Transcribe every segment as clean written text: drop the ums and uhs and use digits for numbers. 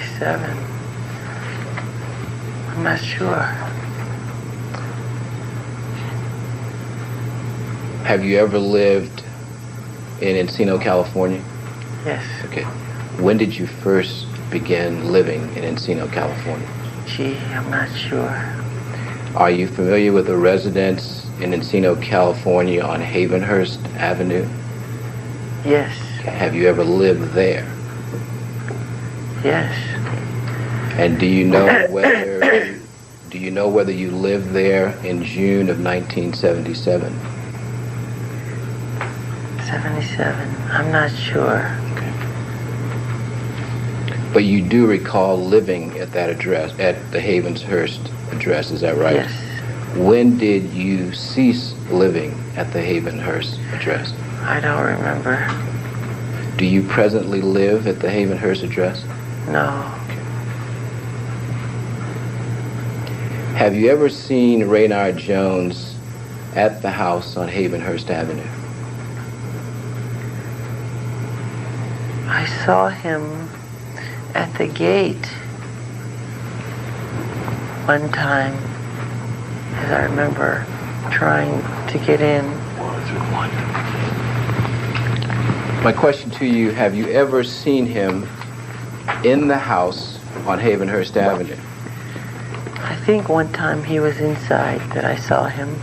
77. I'm not sure. Have you ever lived in Encino, California? Yes. Okay. When did you first begin living in Encino, California? Gee, I'm not sure. Are you familiar with a residence in Encino, California on Havenhurst Avenue? Yes. Have you ever lived there? Yes. And do you know whether you lived there in June of 1977? 77. I'm not sure. Okay. But you do recall living at that address, at the Havenhurst address, is that right? Yes. When did you cease living at the Havenhurst address? I don't remember. Do you presently live at the Havenhurst address? No. Have you ever seen Raynard Jones at the house on Havenhurst Avenue? I saw him at the gate one time, as I remember trying to get in. My question to you, have you ever seen him in the house on Havenhurst Avenue? I think one time he was inside that I saw him.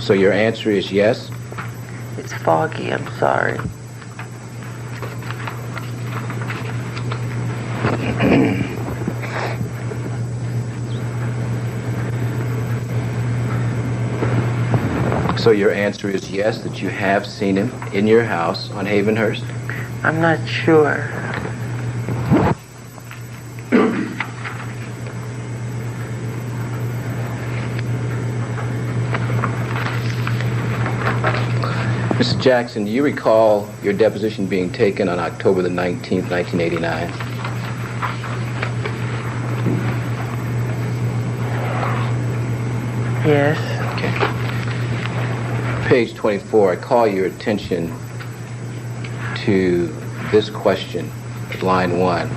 So your answer is yes? It's foggy, I'm sorry. So your answer is yes, that you have seen him in your house on Havenhurst? I'm not sure. Mr. Jackson, do you recall your deposition being taken on October the 19th, 1989? Yes. Okay. Page 24, I call your attention to this question at line 1.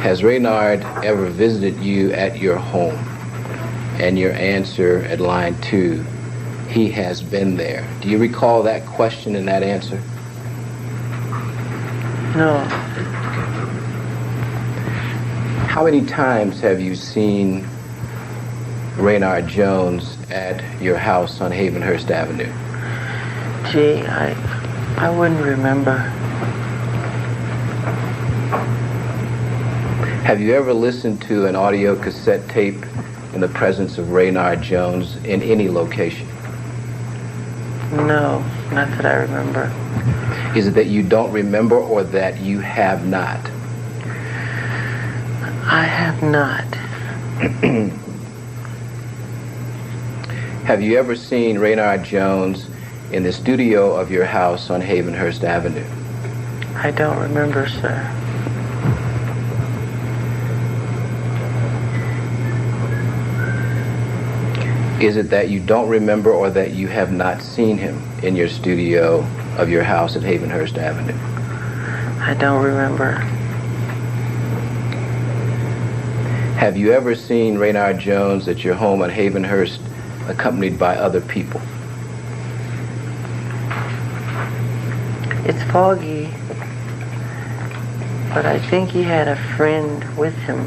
Has Raynard ever visited you at your home? And your answer at line 2, he has been there. Do you recall that question and that answer? No. How many times have you seen Raynard Jones at your house on Havenhurst Avenue? Gee, I wouldn't remember. Have you ever listened to an audio cassette tape in the presence of Raynard Jones in any location? No, not that I remember. Is it that you don't remember or that you have not? I have not. Have you ever seen Raynard Jones in the studio of your house on Havenhurst Avenue? I don't remember, sir. Is it that you don't remember or that you have not seen him in your studio of your house at Havenhurst Avenue? I don't remember. Have you ever seen Raynard Jones at your home on Havenhurst accompanied by other people? It's foggy, but I think he had a friend with him.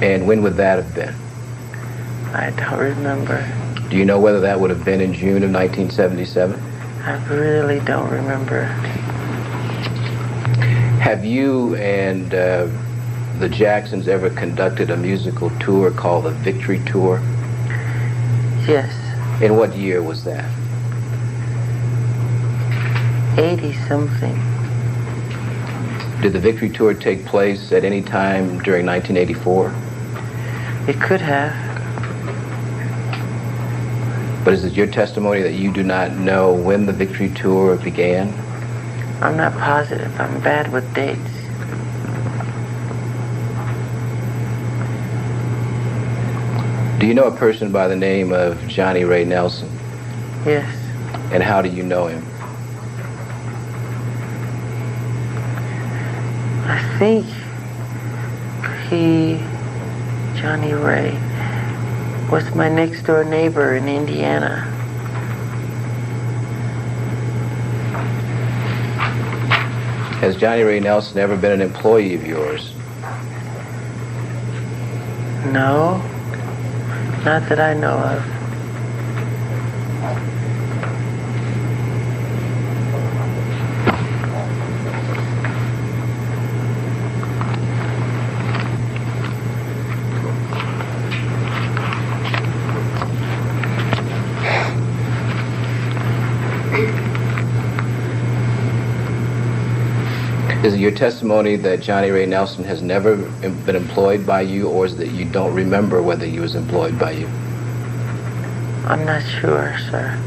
And when would that have been? I don't remember. Do you know whether that would have been in June of 1977? I really don't remember. Have you and the Jacksons ever conducted a musical tour called the Victory Tour? Yes. In what year was that? 80-something. Did the Victory Tour take place at any time during 1984? It could have. But is it your testimony that you do not know when the Victory Tour began? I'm not positive. I'm bad with dates. Do you know a person by the name of Johnny Ray Nelson? Yes. And how do you know him? I think Johnny Ray, was my next door neighbor in Indiana. Has Johnny Ray Nelson ever been an employee of yours? No, not that I know of. Is it your testimony that Johnny Ray Nelson has never been employed by you, or is it that you don't remember whether he was employed by you? I'm not sure, sir.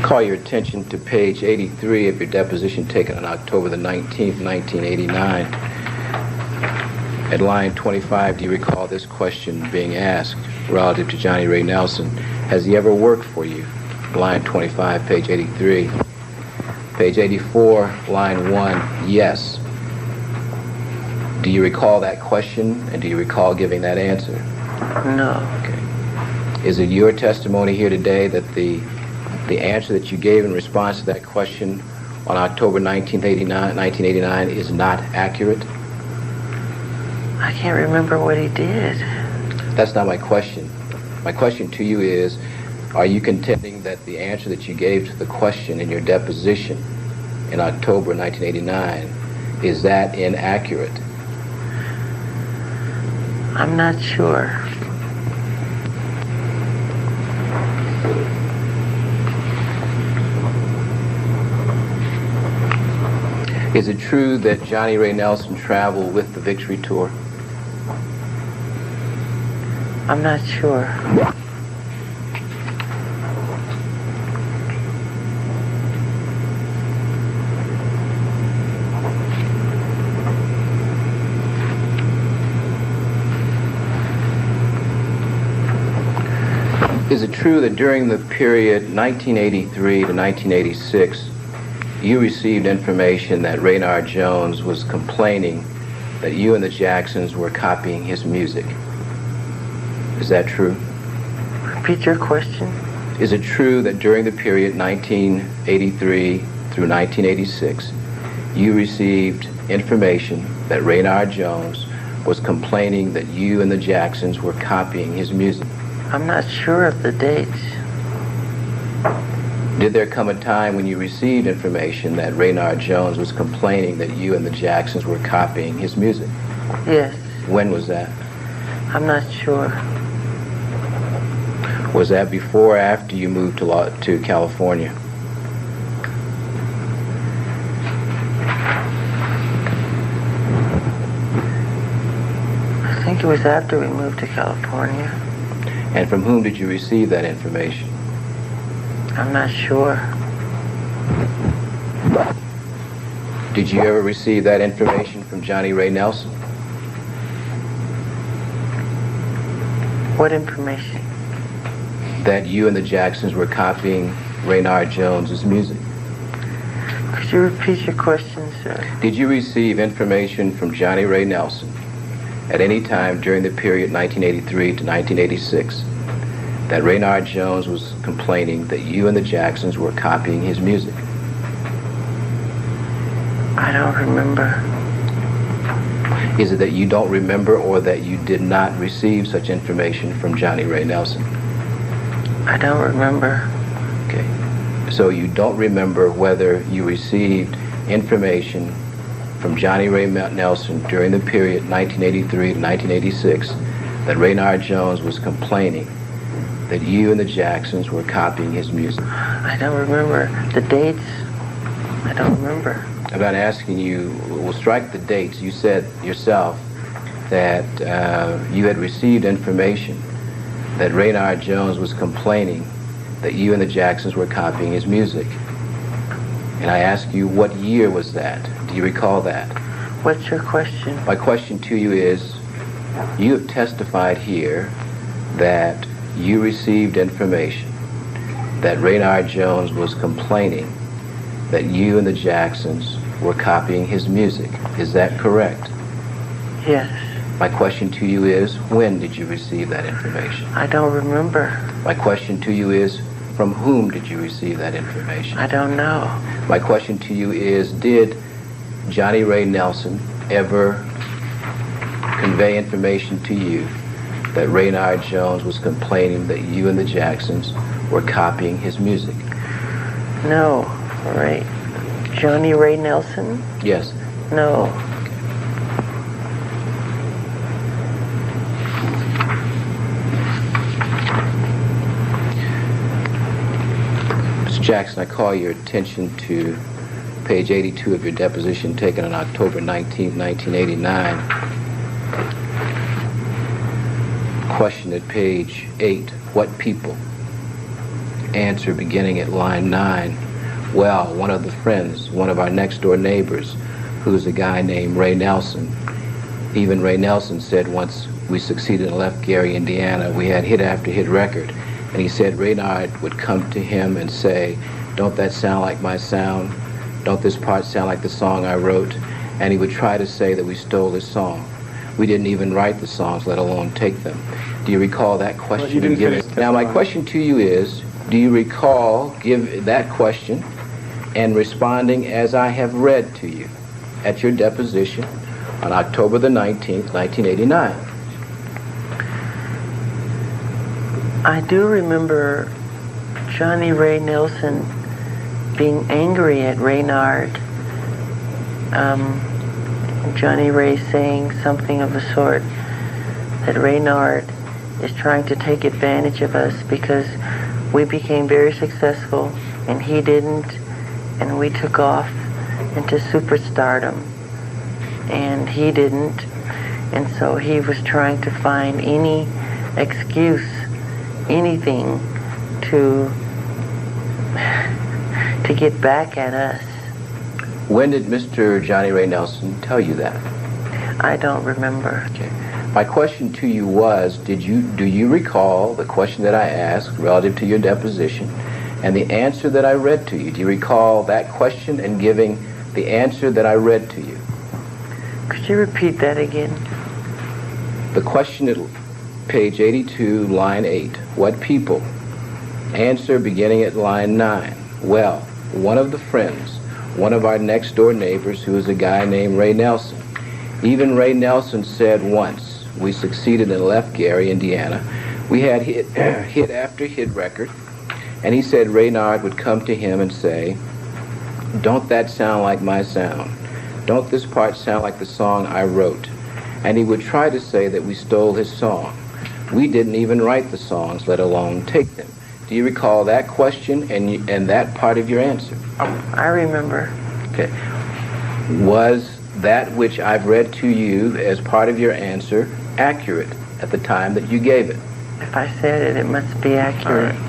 Call your attention to page 83 of your deposition taken on October the 19th, 1989. At line 25, do you recall this question being asked relative to Johnny Ray Nelson? Has he ever worked for you? Line 25, page 83. Page 84, line 1, yes. Do you recall that question, and do you recall giving that answer? No. Okay. Is it your testimony here today that the answer that you gave in response to that question on October 1989 is not accurate? I can't remember what he did. That's not my question. My question to you is, are you contending that the answer that you gave to the question in your deposition in October 1989, is that inaccurate? I'm not sure. Is it true that Johnny Ray Nelson traveled with the Victory Tour? I'm not sure. Is it true that during the period 1983 to 1986, you received information that Raynard Jones was complaining that you and the Jacksons were copying his music? Is that true? Repeat your question. Is it true that during the period 1983 through 1986, you received information that Raynard Jones was complaining that you and the Jacksons were copying his music? I'm not sure of the dates. Did there come a time when you received information that Raynard Jones was complaining that you and the Jacksons were copying his music? Yes. When was that? I'm not sure. Was that before or after you moved to California? I think it was after we moved to California. And from whom did you receive that information? I'm not sure. Did you ever receive that information from Johnny Ray Nelson? What information? That you and the Jacksons were copying Raynard Jones's music. Could you repeat your question, sir? Did you receive information from Johnny Ray Nelson at any time during the period 1983 to 1986 that Raynard Jones was complaining that you and the Jacksons were copying his music? I don't remember. Is it that you don't remember, or that you did not receive such information from Johnny Ray Nelson? I don't remember. Okay. So you don't remember whether you received information from Johnny Ray Nelson during the period 1983 to 1986 that Raynard Jones was complaining that you and the Jacksons were copying his music? I don't remember. The dates? I don't remember. I'm not asking you, we'll strike the dates. You said yourself that you had received information that Raynard Jones was complaining that you and the Jacksons were copying his music. And I ask you, what year was that? Do you recall that? What's your question? My question to you is, you have testified here that you received information that Raynard Jones was complaining that you and the Jacksons were copying his music. Is that correct? Yes. My question to you is, when did you receive that information? I don't remember. My question to you is, from whom did you receive that information? I don't know. My question to you is, did Johnny Ray Nelson ever convey information to you that Raynard Jones was complaining that you and the Jacksons were copying his music? No. Right. Johnny Ray Nelson? Yes. No. Mr. Jackson, I call your attention to page 82 of your deposition taken on October 19, 1989. Question at page 8, what people? Answer beginning at line 9. Well, one of the friends, one of our next door neighbors, who's a guy named Ray Nelson. Even Ray Nelson said once we succeeded and left Gary, Indiana, we had hit after hit record. And he said Raynard would come to him and say, don't that sound like my sound? Don't this part sound like the song I wrote? And he would try to say that we stole his song. We didn't even write the songs, let alone take them. Do you recall that question? Now, my question to you is, do you recall give that question and responding as I have read to you at your deposition on October the 19th, 1989? I do remember Johnny Ray Nelson being angry at Raynard. Johnny Ray saying something of the sort that Raynard is trying to take advantage of us because we became very successful and he didn't, and we took off into superstardom and he didn't, and so he was trying to find any excuse, anything to get back at us. When did Mr. Johnny Ray Nelson tell you that? I don't remember. Okay. My question to you was, do you recall the question that I asked relative to your deposition and the answer that I read to you? Do you recall that question and giving the answer that I read to you? Could you repeat that again? The question at page 82, line 8. What people? Answer beginning at line 9. Well, one of the friends, one of our next door neighbors who is a guy named Ray Nelson. Even Ray Nelson said once we succeeded and left Gary, Indiana. We had hit after hit record, and he said Raynard would come to him and say, don't that sound like my sound? Don't this part sound like the song I wrote? And he would try to say that we stole his song. We didn't even write the songs, let alone take them. Do you recall that question and that part of your answer? I remember. Okay. Was that which I've read to you as part of your answer accurate at the time that you gave it? If I said it, it must be accurate. All right.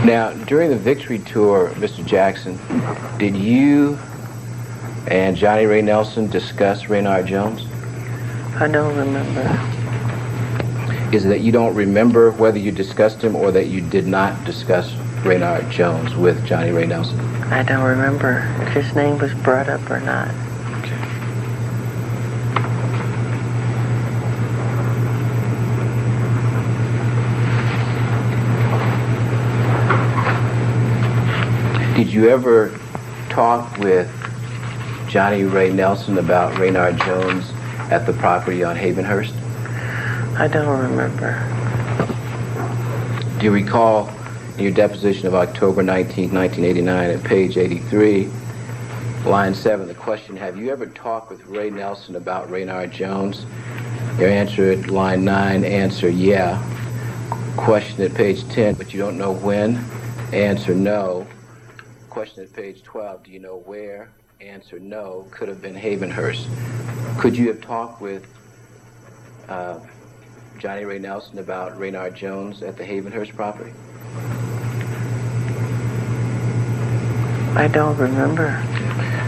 Now, during the Victory Tour, Mr. Jackson, did you and Johnny Ray Nelson discuss Raynard Jones? I don't remember. Is it that you don't remember whether you discussed him or that you did not discuss Raynard Jones with Johnny Ray Nelson? I don't remember if his name was brought up or not. Okay. Did you ever talk with Johnny Ray Nelson about Raynard Jones at the property on Havenhurst? I don't remember. Do you recall in your deposition of October 19, 1989 at page 83, line 7, the question, have you ever talked with Ray Nelson about Raynard Jones? Your answer at line 9, answer, yeah. Question at page 10, but you don't know when? Answer, no. Question at page 12, do you know where? Answer, no. Could have been Havenhurst. Could you have talked with Johnny Ray Nelson about Raynard Jones at the Havenhurst property? I don't remember.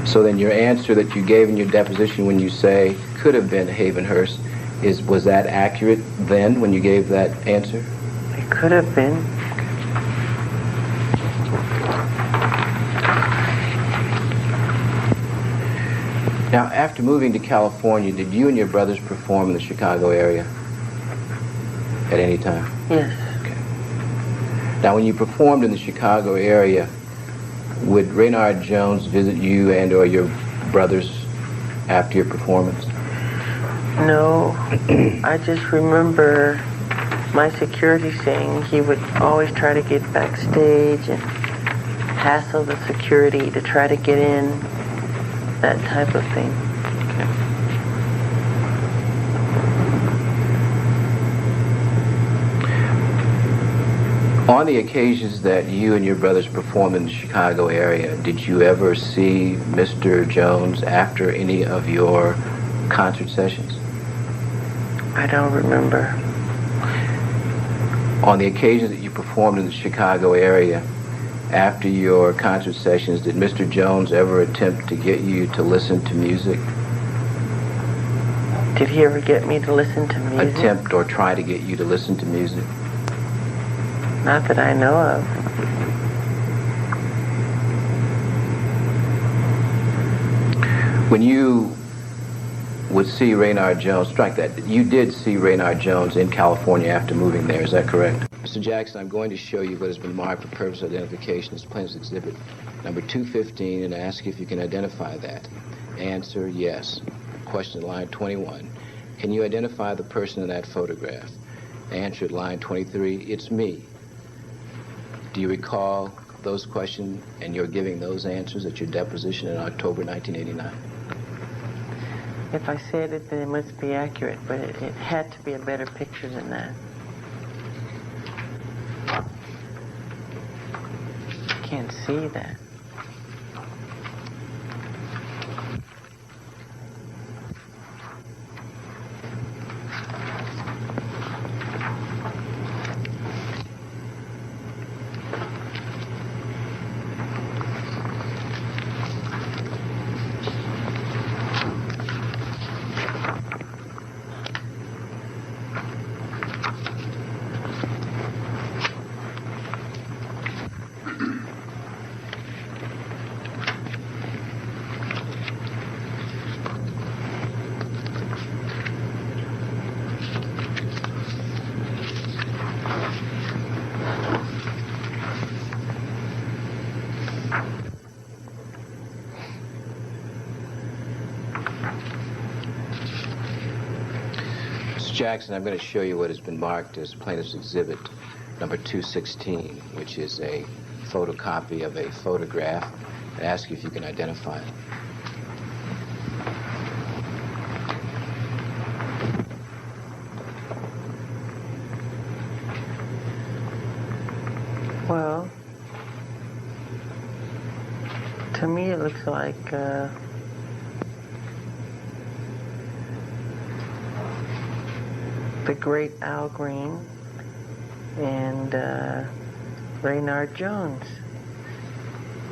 So then your answer that you gave in your deposition when you say could have been Havenhurst, was that accurate then when you gave that answer? It could have been. Now, after moving to California, did you and your brothers perform in the Chicago area at any time? Yes. Okay. Now, when you performed in the Chicago area, would Raynard Jones visit you and or your brothers after your performance? No, I just remember my security saying he would always try to get backstage and hassle the security to try to get in, that type of thing. On the occasions that you and your brothers performed in the Chicago area, did you ever see Mr. Jones after any of your concert sessions? I don't remember. On the occasions that you performed in the Chicago area, after your concert sessions, did Mr. Jones ever attempt to get you to listen to music? Did he ever get me to listen to music? Attempt or try to get you to listen to music? Not that I know of. When you would see Raynard Jones, strike that, you did see Raynard Jones in California after moving there, is that correct? Mr. Jackson, I'm going to show you what has been marked for purpose of identification as plaintiff's exhibit number 215 and ask if you can identify that. Answer, yes. Question at line 21. Can you identify the person in that photograph? Answer at line 23, it's me. Do you recall those questions and you're giving those answers at your deposition in October 1989? If I said it, then it must be accurate, but it had to be a better picture than that. Can't see that. Jackson, I'm going to show you what has been marked as plaintiff's exhibit number 216, which is a photocopy of a photograph, and ask you if you can identify it. Well, to me it looks like the great Al Green and Raynard Jones,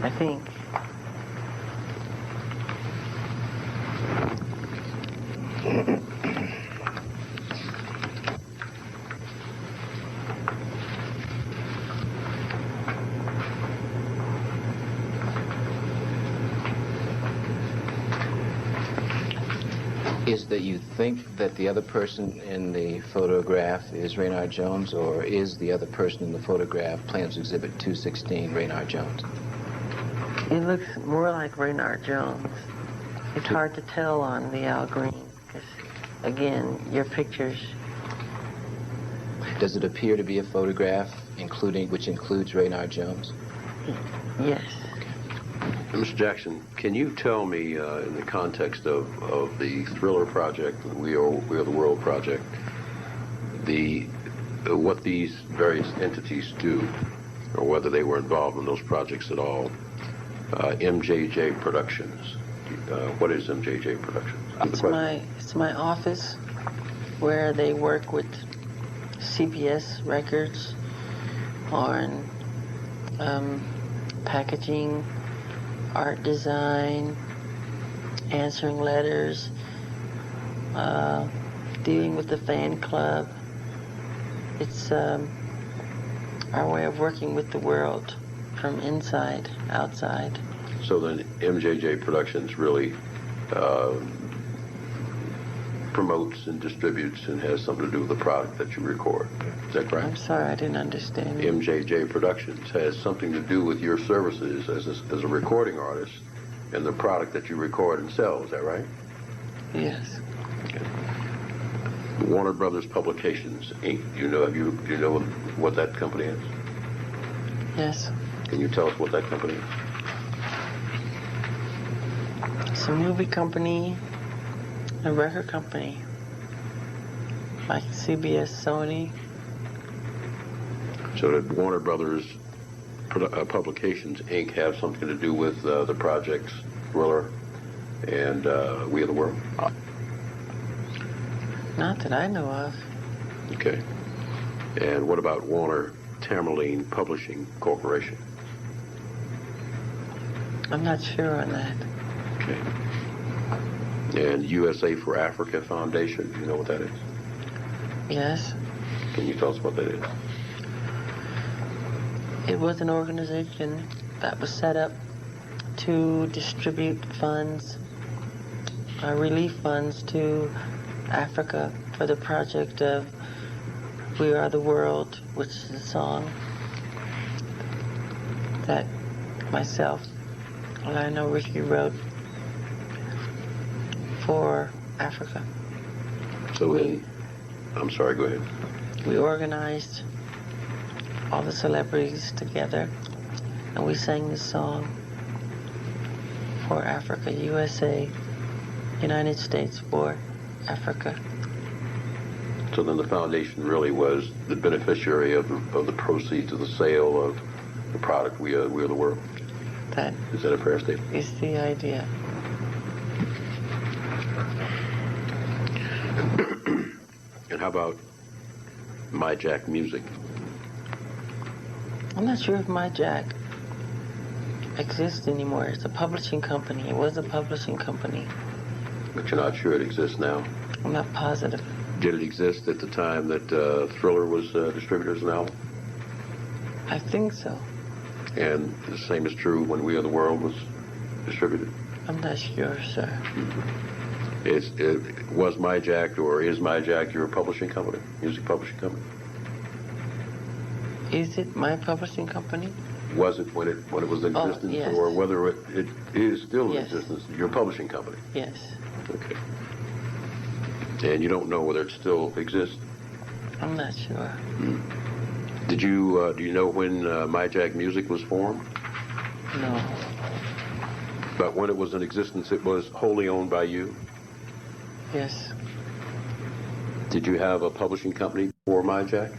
I think. Is that you think that the other person in the photograph is Raynard Jones, or is the other person in the photograph plaintiff's exhibit 216 Raynard Jones? It looks more like Raynard Jones. It's hard to tell on the Al Green, because, again, your pictures... Does it appear to be a photograph which includes Raynard Jones? Yes. Mr. Jackson, can you tell me, in the context of the Thriller project, We Are the World project, what these various entities do, or whether they were involved in those projects at all? MJJ Productions. What is MJJ Productions? It's my office where they work with CBS Records on packaging art design, answering letters, dealing with the fan club. It's our way of working with the world from inside, outside. So then MJJ Productions really promotes and distributes and has something to do with the product that you record. Is that correct? I'm sorry, I didn't understand you. MJJ Productions has something to do with your services as a recording artist and the product that you record and sell. Is that right? Yes. Warner Brothers Publications Inc. Do you know what that company is? Yes. Can you tell us what that company is? It's a movie company, a record company, like CBS, Sony. So that Warner Brothers Publications Inc. have something to do with the projects Thriller and We Are the World? Not that I know of. Okay. And what about Warner Tamerlane Publishing Corporation? I'm not sure on that. Okay. And USA for Africa Foundation, do you know what that is? Yes. Can you tell us what that is? It was an organization that was set up to distribute funds, relief funds to Africa for the project of We Are the World, which is a song that myself, Lionel Richie, wrote for Africa. So then, I'm sorry, go ahead. We organized all the celebrities together and we sang this song for Africa, USA, United States for Africa. So then the foundation really was the beneficiary of the proceeds of the sale of the product We Are the World. That Is that a fair statement? is the idea. And how about My Jack Music? I'm not sure if My Jack exists anymore. It's a publishing company. It was a publishing company. But you're not sure it exists now. I'm not positive. Did it exist at the time that Thriller was distributed as an album? I think so. And the same is true when We Are the World was distributed? I'm not sure, sir. Was My Jack or is My Jack your publishing company, music publishing company? Is it my publishing company? Was it when it was in existence, yes. or whether it is still in Yes. existence, your publishing company? Yes. Okay. And you don't know whether it still exists? I'm not sure. Do you know when My Jack Music was formed? No. But when it was in existence, it was wholly owned by you? Yes. Did you have a publishing company before My Jack?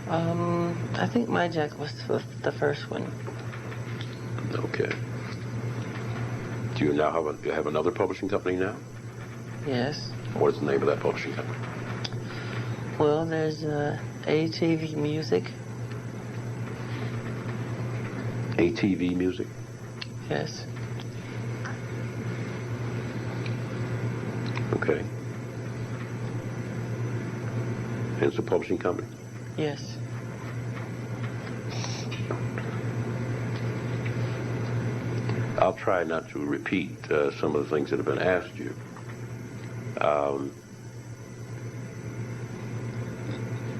I think My Jack was the first one. Okay. Do you now have another publishing company now? Yes. What is the name of that publishing company? Well, there's ATV Music. ATV Music? Yes. Okay. And it's a publishing company? Yes. I'll try not to repeat some of the things that have been asked you.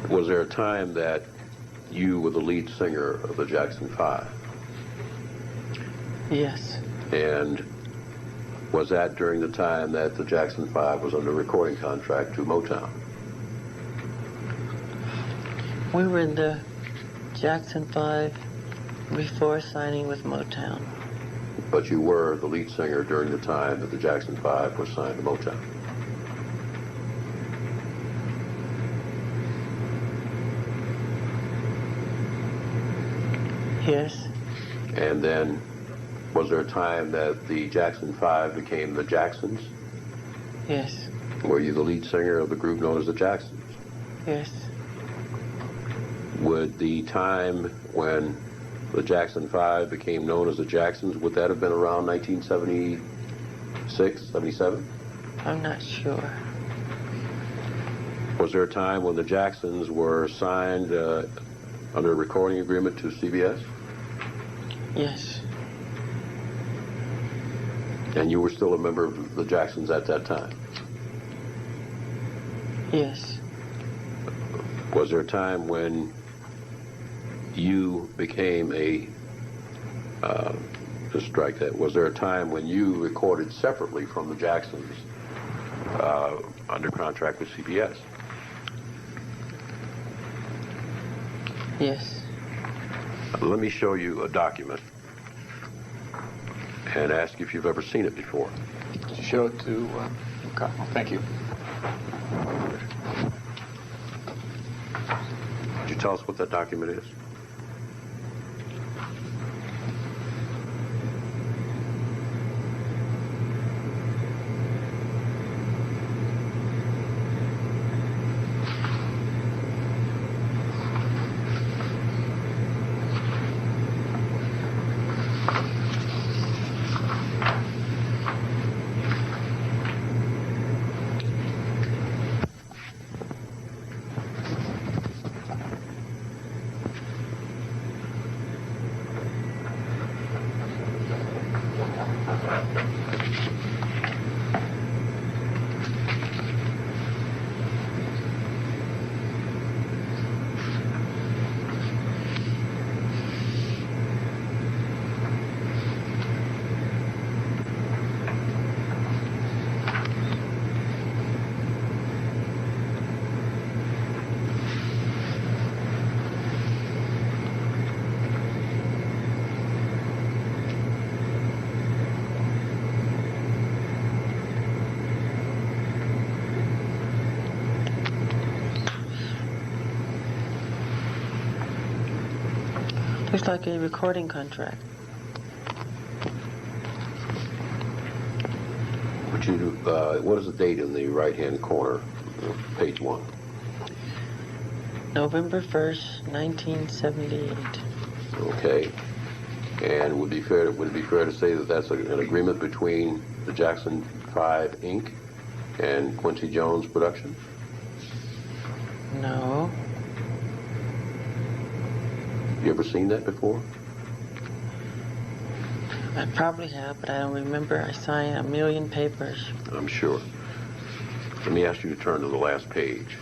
Was there a time that you were the lead singer of the Jackson 5? Yes. And was that during the time that the Jackson 5 was under recording contract to Motown? We were in the Jackson 5 before signing with Motown. But you were the lead singer during the time that the Jackson 5 was signed to Motown. Yes. And then, was there a time that the Jackson 5 became the Jacksons? Yes. Were you the lead singer of the group known as the Jacksons? Yes. Would the time when the Jackson 5 became known as the Jacksons, would that have been around 1976, 77? I'm not sure. Was there a time when the Jacksons were signed under a recording agreement to CBS? Yes. And you were still a member of the Jacksons at that time? Yes. Was there a time when you became just strike that, was there a time when you recorded separately from the Jacksons under contract with CBS? Yes. Let me show you a document and ask if you've ever seen it before. Show it to Carl. Thank you. Could you tell us what that document is? Looks like a recording contract. Would you, what is the date in the right-hand corner, page 1? November 1st, 1978. Okay. And would it be fair to say that that's an agreement between the Jackson 5 Inc. and Quincy Jones Productions? No. You ever seen that before? I probably have, but I don't remember. I signed a million papers. I'm sure. Let me ask you to turn to the last page.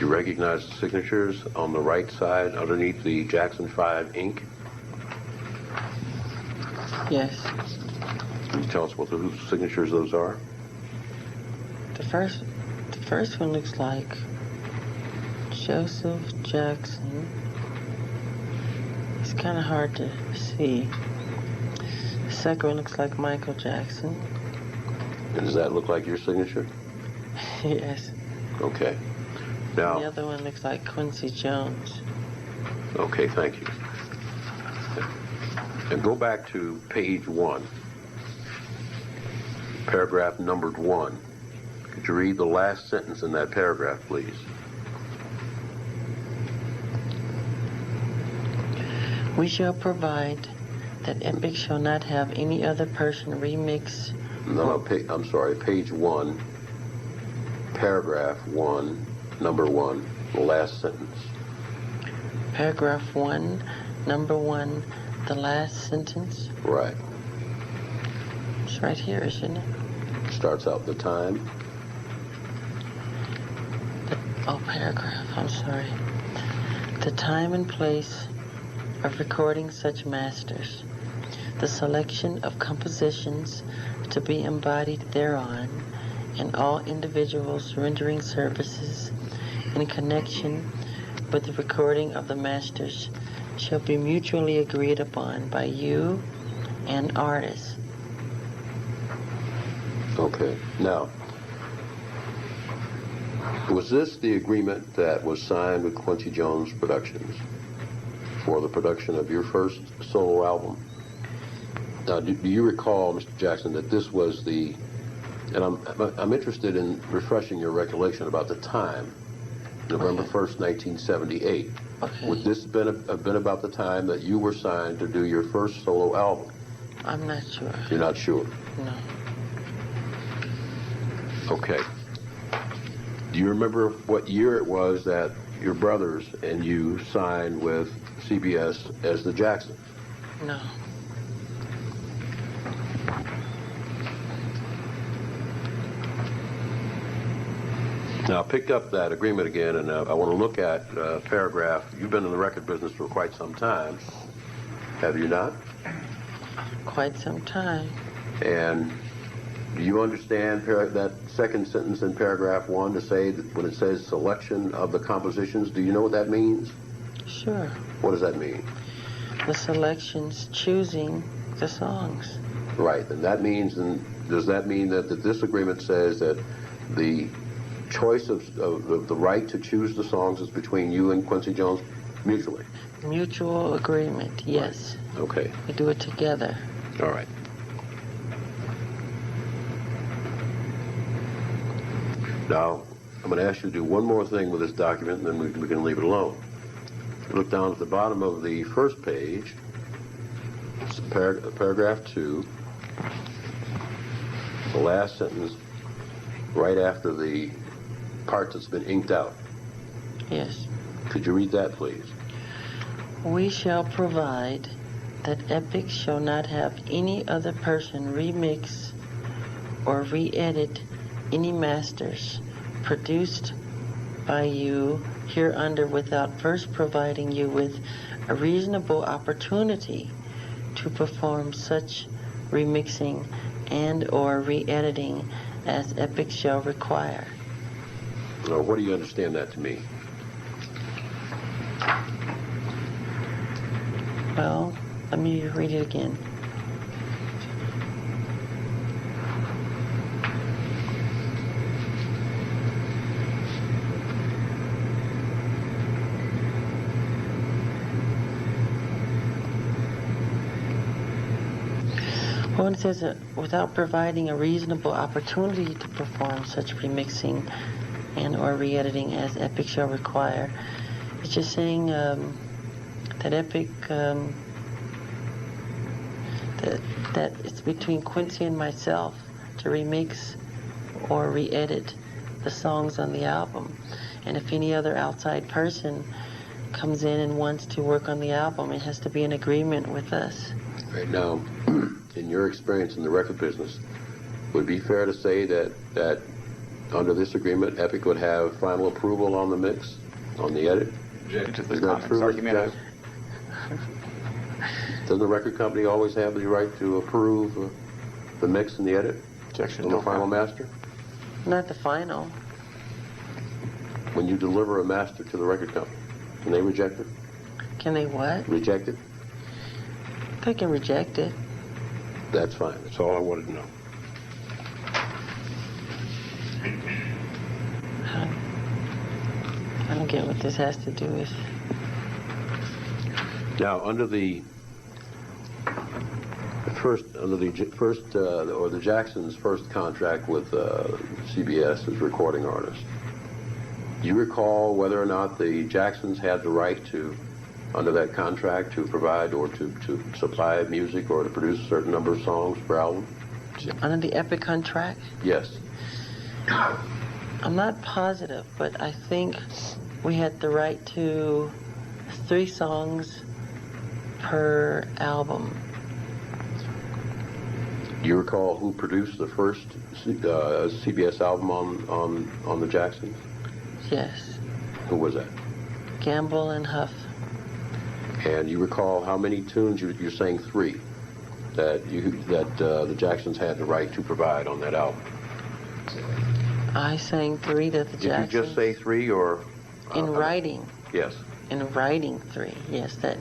You recognize the signatures on the right side underneath the Jackson 5 Inc.? Yes. Can you tell us what whose signatures those are? The first one looks like Joseph Jackson. It's kind of hard to see. The second one looks like Michael Jackson. And does that look like your signature? Yes. Okay. The Now, other one looks like Quincy Jones. okay, thank you. And go back to page 1, paragraph numbered 1. Could you read the last sentence in that paragraph, please? We shall provide that Epic shall not have any other person remix. No, I'm sorry, page 1, paragraph 1, number 1, the last sentence. Paragraph 1, number 1, the last sentence. Right. It's right here, isn't it? Starts out the time. Paragraph, I'm sorry. The time and place of recording such masters, the selection of compositions to be embodied thereon, and all individuals rendering services in connection with the recording of the masters shall be mutually agreed upon by you and artists. Okay. Now, was this the agreement that was signed with Quincy Jones Productions for the production of your first solo album? Now, do you recall, Mr. Jackson, that this was the, and I'm interested in refreshing your recollection about the time November Okay. 1st, 1978. Okay. Would this have been about the time that you were signed to do your first solo album? I'm not sure. You're not sure? No. Okay. Do you remember what year it was that your brothers and you signed with CBS as the Jacksons? No. Now, I picked up that agreement again, and I want to look at paragraph. You've been in the record business for quite some time, have you not? Quite some time. And do you understand that second sentence in paragraph 1 to say that when it says selection of the compositions, do you know what that means? Sure. What does that mean? The selections choosing the songs. Right, and that means, and does that mean that this agreement says that the choice of the right to choose the songs is between you and Quincy Jones mutually? Mutual agreement, yes. Okay, We do it together. all right. Now, I'm going to ask you to do one more thing with this document, and then we can leave it alone. Look down at the bottom of the first page, it's paragraph 2, the last sentence, right after the part that's been inked out. Yes. Could you read that, please? We shall provide that Epic shall not have any other person remix or re-edit any masters produced by you hereunder without first providing you with a reasonable opportunity to perform such remixing and or re-editing as Epic shall require. Now, what do you understand that to mean? Well, let me read it again. Well, it says without providing a reasonable opportunity to perform such remixing and or re-editing as Epic shall require. It's just saying that Epic, that it's between Quincy and myself to remix or re-edit the songs on the album. And if any other outside person comes in and wants to work on the album, it has to be in agreement with us. Right now, in your experience in the record business, would it be fair to say that under this agreement, Epic would have final approval on the mix, on the edit? Object to Is this that comment. true, Sorry, Mr. you may not- Doesn't the record company always have the right to approve the mix and the edit Objection. on the Don't final have. master? Not the final. When you deliver a master to the record company, can they reject it? Can they what? Reject it? They can reject it. That's fine. That's all I wanted to know. I don't get what this has to do with. Now, under the Jacksons' first contract with CBS as recording artist, do you recall whether or not the Jacksons had the right to, under that contract, to provide or to supply music or to produce a certain number of songs per album? Under the Epic contract? Yes. I'm not positive, but I think we had the right to 3 songs per album. Do you recall who produced the first CBS album on the Jacksons? Yes. Who was that? Gamble and Huff. And you recall how many tunes you're saying 3 that the Jacksons had the right to provide on that album? I sang 3 that the Did Jacksons. you just say 3 or? In writing. Yes. In writing 3. Yes, that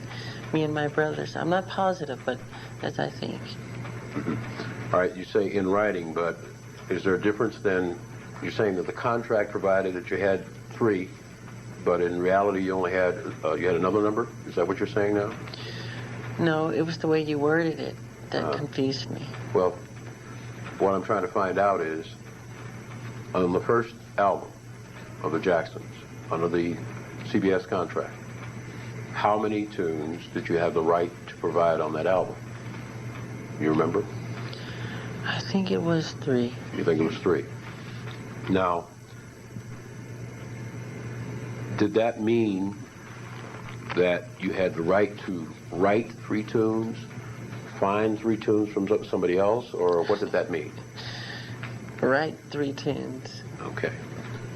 me and my brothers. I'm not positive, but that's I think. Mm-hmm. All right, you say in writing, but is there a difference then? You're saying that the contract provided that you had 3, but in reality you only had you had another number? Is that what you're saying now? No, it was the way you worded it that confused me. Well, what I'm trying to find out is, on the first album of the Jacksons, under the CBS contract, how many tunes did you have the right to provide on that album? You remember? I think it was 3. You think it was 3. Now, did that mean that you had the right to write 3 tunes, find 3 tunes from somebody else, or what did that mean? Write 3 tunes. Okay.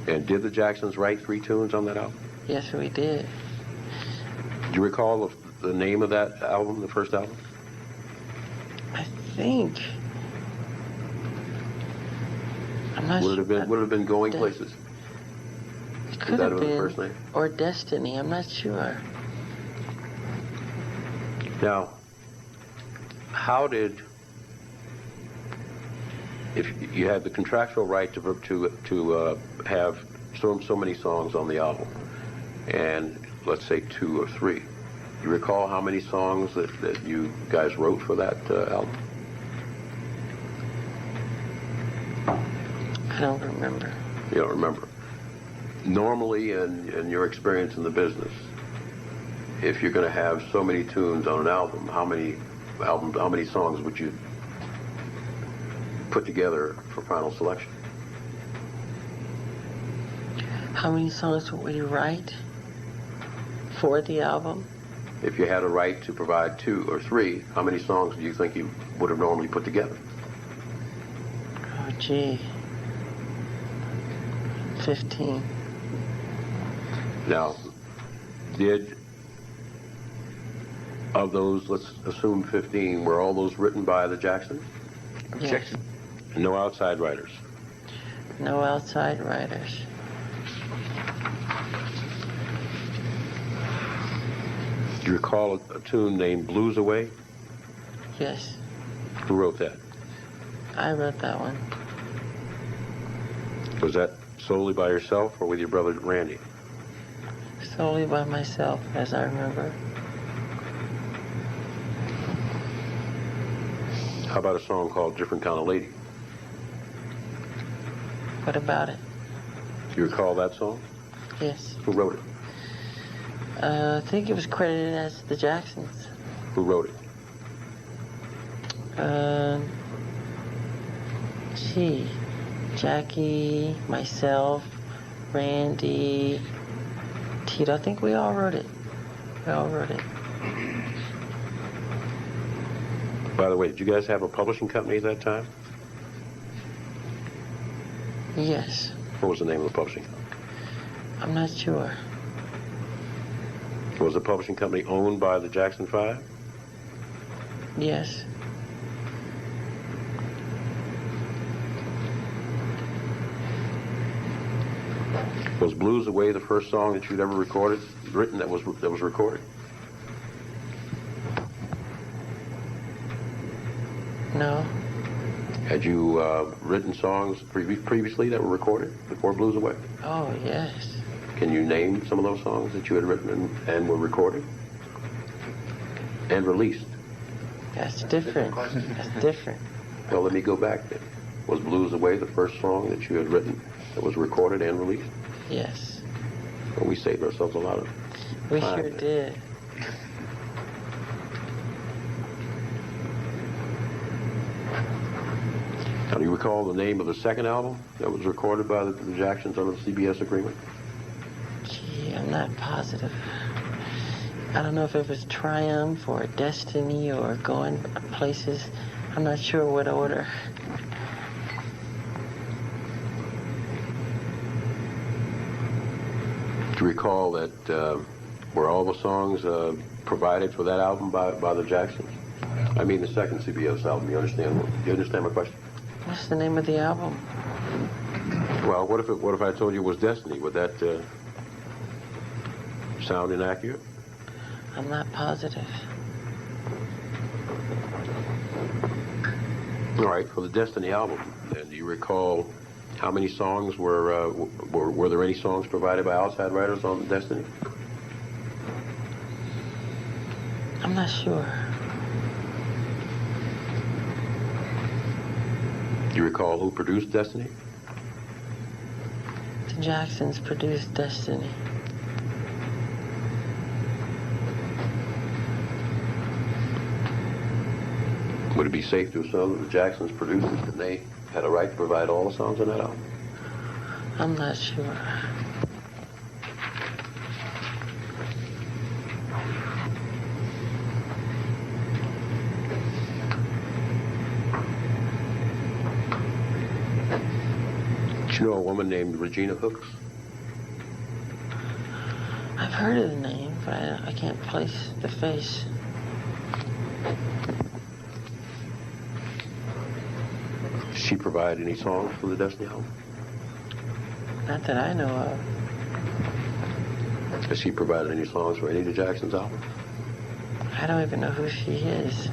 And did the Jacksons write 3 tunes on that album? Yes, we did. Do you recall the name of that album, the first album? I think. I'm not Would it have been Going Places? Could that have the been. first name? Or Destiny. I'm not sure. Now, how did, if you had the contractual right to have so many songs on the album, and let's say 2 or 3, you recall how many songs that you guys wrote for that album? I don't remember. You don't remember. Normally, in your experience in the business, if you're going to have so many tunes on an album, how many songs would you put together for final selection? How many songs would we write for the album? If you had a right to provide 2 or 3, how many songs do you think you would have normally put together? Oh, gee. 15. Now, of those, let's assume 15, were all those written by the Jacksons? Objection. No outside writers? No outside writers. Do you recall a tune named Blues Away? Yes, Who wrote that? I wrote that one. Was that solely by yourself or with your brother Randy? Solely by myself, as I remember. How about a song called Different Kind of Lady? What about it? Do you recall that song? Yes. Who wrote it? I think it was credited as the Jacksons. Who wrote it? Gee. Jackie, myself, Randy, Tito. I think we all wrote it. We all wrote it. By the way, did you guys have a publishing company at that time? Yes. What was the name of the publishing company? I'm not sure. Was the publishing company owned by the Jackson 5? Yes. Was Blues Away the first song that you'd ever written that was recorded? No. Had you written songs previously that were recorded before Blues Away? Oh, yes. Can you name some of those songs that you had written and were recorded and released? That's different. That's different. Well, let me go back then. Was Blues Away the first song that you had written that was recorded and released? Yes. Well, we saved ourselves a lot of We time sure there. did. Now, do you recall the name of the second album that was recorded by the Jacksons under the CBS agreement? Gee, I'm not positive. I don't know if it was Triumph or Destiny or Going Places. I'm not sure what order. Do you recall that were all the songs provided for that album by the Jacksons? I mean the second CBS album. You understand my question? What's the name of the album? Well, what if I told you it was Destiny? Would that sound inaccurate? I'm not positive. All right, for the Destiny album, then, do you recall how many songs were there any songs provided by outside writers on Destiny? I'm not sure. Do you recall who produced Destiny? The Jackson's produced Destiny. Would it be safe to assume that the Jacksons produced it and they had a right to provide all the songs on that album? I'm not sure. Do you know a woman named Regina Hooks? I've heard of the name, but I can't place the face. Did she provide any songs for the Destiny album? Not that I know of. Has she provided any songs for any of the Jacksons' albums? I don't even know who she is.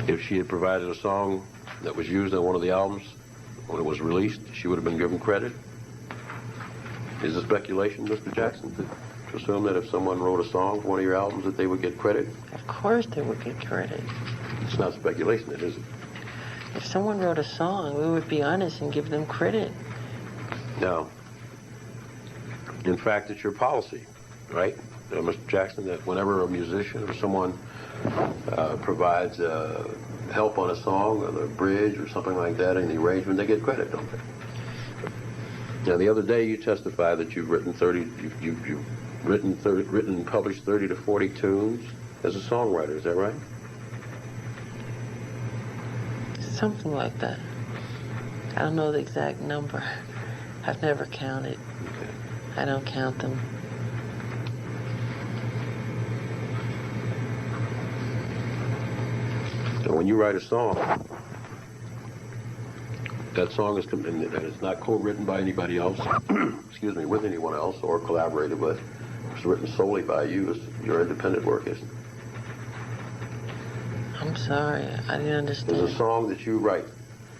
If she had provided a song that was used on one of the albums when it was released, she would have been given credit? Is it speculation, Mr. Jackson, to assume that if someone wrote a song for one of your albums that they would get credit? Of course they would get credit. It's not speculation, is it? If someone wrote a song, we would be honest and give them credit. No. In fact, it's your policy, right, Mr. Jackson, that whenever a musician or someone provides help on a song or the bridge or something like that in the arrangement, they get credit, don't they? Now, the other day you testified that you've written written and published 30 to 40 tunes as a songwriter. Is that right? Something like that. I don't know the exact number. I've never counted. Okay. I don't count them. So when you write a song, that song is and it's not co-written by anybody else, excuse me, with anyone else or collaborated with. It's written solely by you. It's your independent work, isn't it? I'm sorry, I didn't understand. There's a song that you write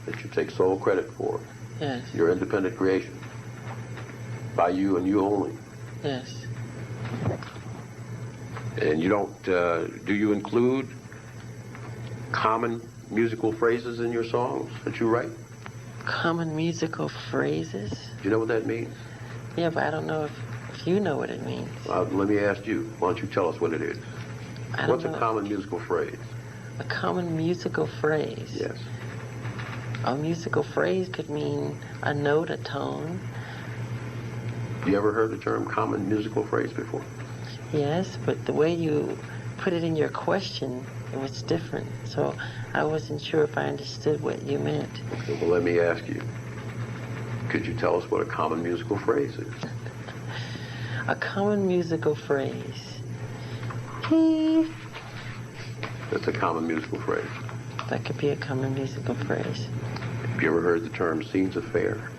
that you take sole credit for. Yes. Your independent creation. By you and you only. Yes. And you don't, do you include common musical phrases in your songs that you write? Common musical phrases? Do you know what that means? Yeah, but I don't know if you know what it means. Let me ask you. Why don't you tell us what it is? I don't What's know. a common musical phrase? A common musical phrase? Yes. A musical phrase could mean a note, a tone. You ever heard the term common musical phrase before? Yes, but the way you put it in your question, it was different. So I wasn't sure if I understood what you meant. Okay, well, let me ask you. Could you tell us what a common musical phrase is? A common musical phrase. That's a common musical phrase. That could be a common musical phrase. Have you ever heard the term scenes of fair?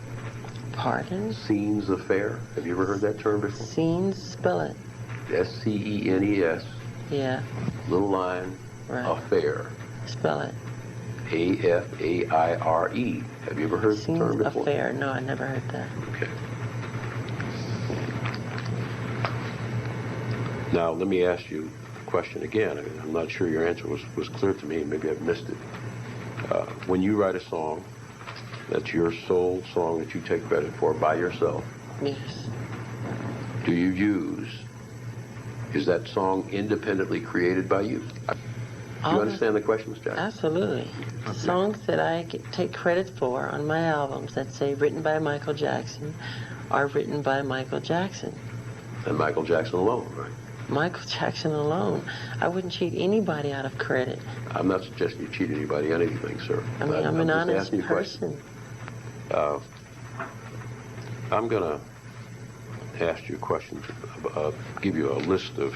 Pardon? Scenes of fair? Have you ever heard that term before? Scenes, spell it. S-C-E-N-E-S, Yeah, little line, right. affair. Spell it. A-F-A-I-R-E. Have you ever heard the term Scenes before? affair. No, I never heard that. Okay. Now, let me ask you a question again. I mean, I'm not sure your answer was clear to me. Maybe I've missed it. When you write a song, that's your sole song that you take credit for by yourself. Yes. Do you use, is that song independently created by you? Do you understand the question, Mr. Jackson? Absolutely. Okay. Songs that I take credit for on my albums that say written by Michael Jackson are written by Michael Jackson. And Michael Jackson alone, right? Michael Jackson alone. I wouldn't cheat anybody out of credit. I'm not suggesting you cheat anybody on anything, sir. I mean, I'm an just honest asking you a question. person. I'm going to ask you a question, give you a list of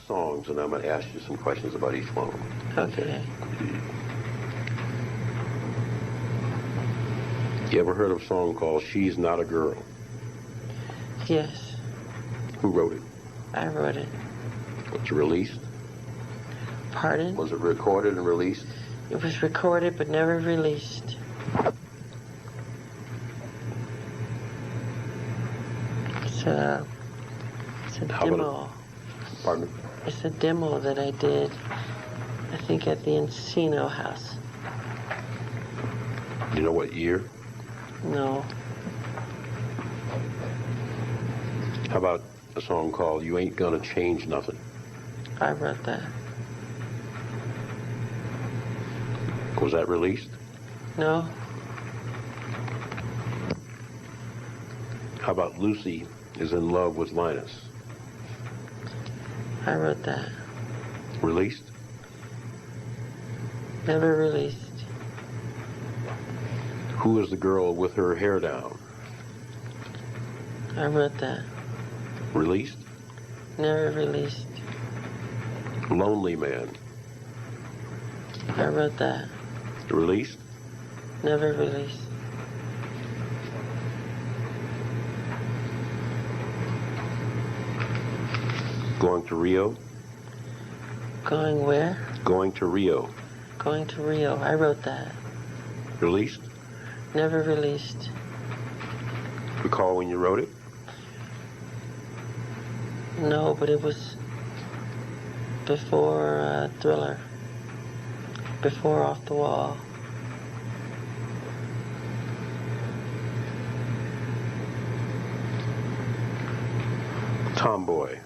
songs, and I'm going to ask you some questions about each one of them. Okay. You ever heard of a song called She's Not a Girl? Yes. Who wrote it? I wrote it. Was it released? Pardon? Was it recorded and released? It was recorded but never released. It's a How about demo. Pardon me? It's a demo that I did, I think, at the Encino house. Do you know what year? No. How about a song called You Ain't Gonna Change Nothing? I wrote that. Was that released? No. How about Lucy is in Love with Linus? I wrote that. Released? Never released. Who is the girl with her hair down? I wrote that. Released? Never released. Lonely Man. I wrote that. Released? Never released. Going to Rio? Going where? Going to Rio. Going to Rio. I wrote that. Released? Never released. Recall when you wrote it? No, but it was before Thriller. Before Off the Wall. Tomboy.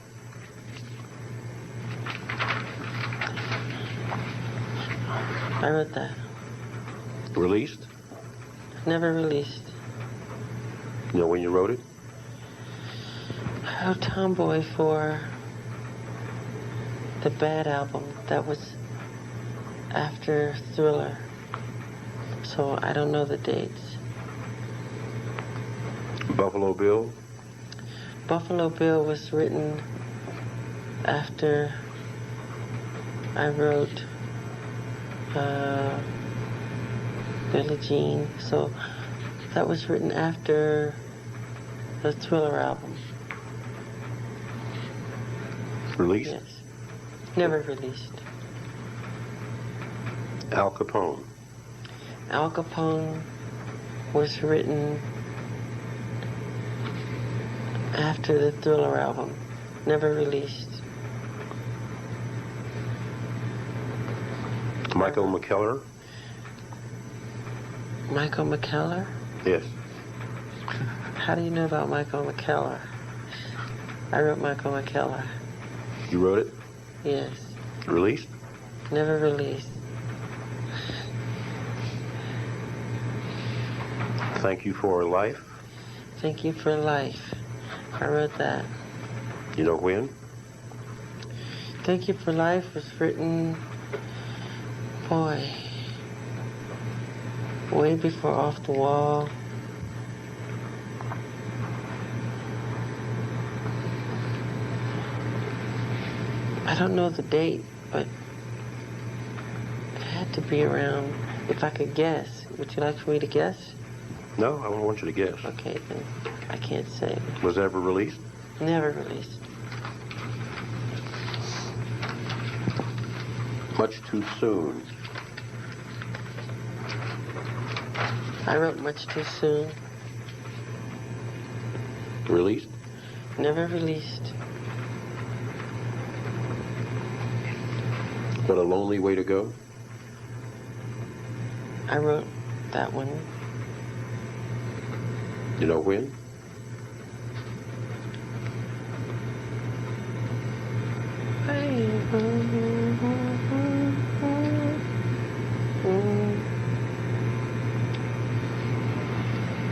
I wrote that. Released? Never released. You know when you wrote it? I wrote Tomboy for the Bad album. That was after Thriller. So I don't know the dates. Buffalo Bill? Buffalo Bill was written after I wrote Billie Jean. So that was written after the Thriller album. Released? Yes. Never released. Al Capone. Al Capone was written after the Thriller album. Never released. Michael McKellar? Michael McKellar? Yes. How do you know about Michael McKellar? I wrote Michael McKellar. You wrote it? Yes. Released? Never released. Thank You for Life? Thank You for Life. I wrote that. You know when? Thank You for Life was written, boy, way before Off the Wall. I don't know the date, but it had to be around, if I could guess. Would you like for me to guess? No, I don't want you to guess. Okay, then I can't say. Was it ever released? Never released. Much Too Soon. I wrote Much Too Soon. Released? Never released. What a Lonely Way to Go? I wrote that one. You know when?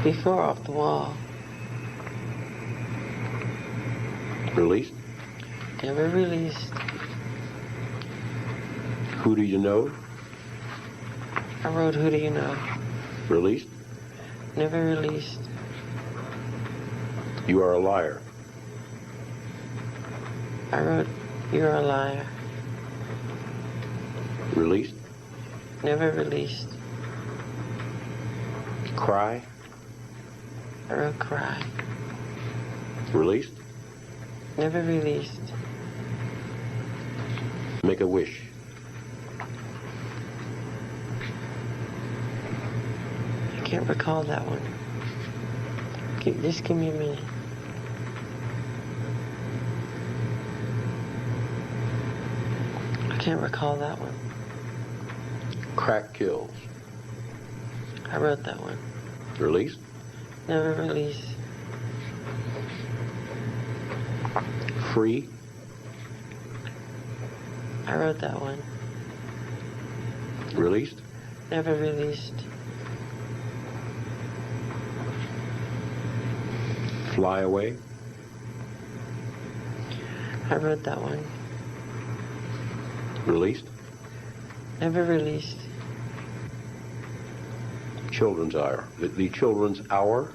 Before Off the Wall. Released? Never released. Who Do You Know? I wrote Who Do You Know? Released? Never released. You Are a Liar. I wrote You're a Liar. Released? Never released. Cry. I wrote Cry. Released? Never released. Make a wish. I can't recall that one. Just give me a minute. I can't recall that one. Crack kills. I wrote that one. Released. Never released. Free. I wrote that one. Released. Never released. Fly away. I wrote that one. Released. Never released. Children's hour. The children's hour.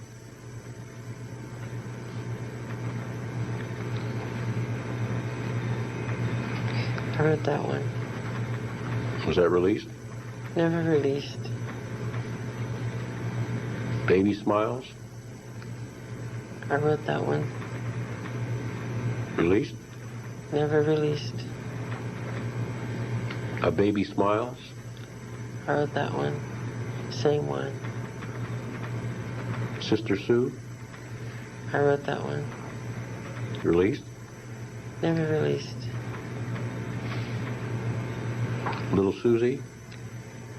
I wrote that one. Was that released? Never released. Baby smiles. I wrote that one. Released. Never released. A baby smiles. I wrote that one. Same one. Sister Sue. I wrote that one. Released. Never released. Little Susie.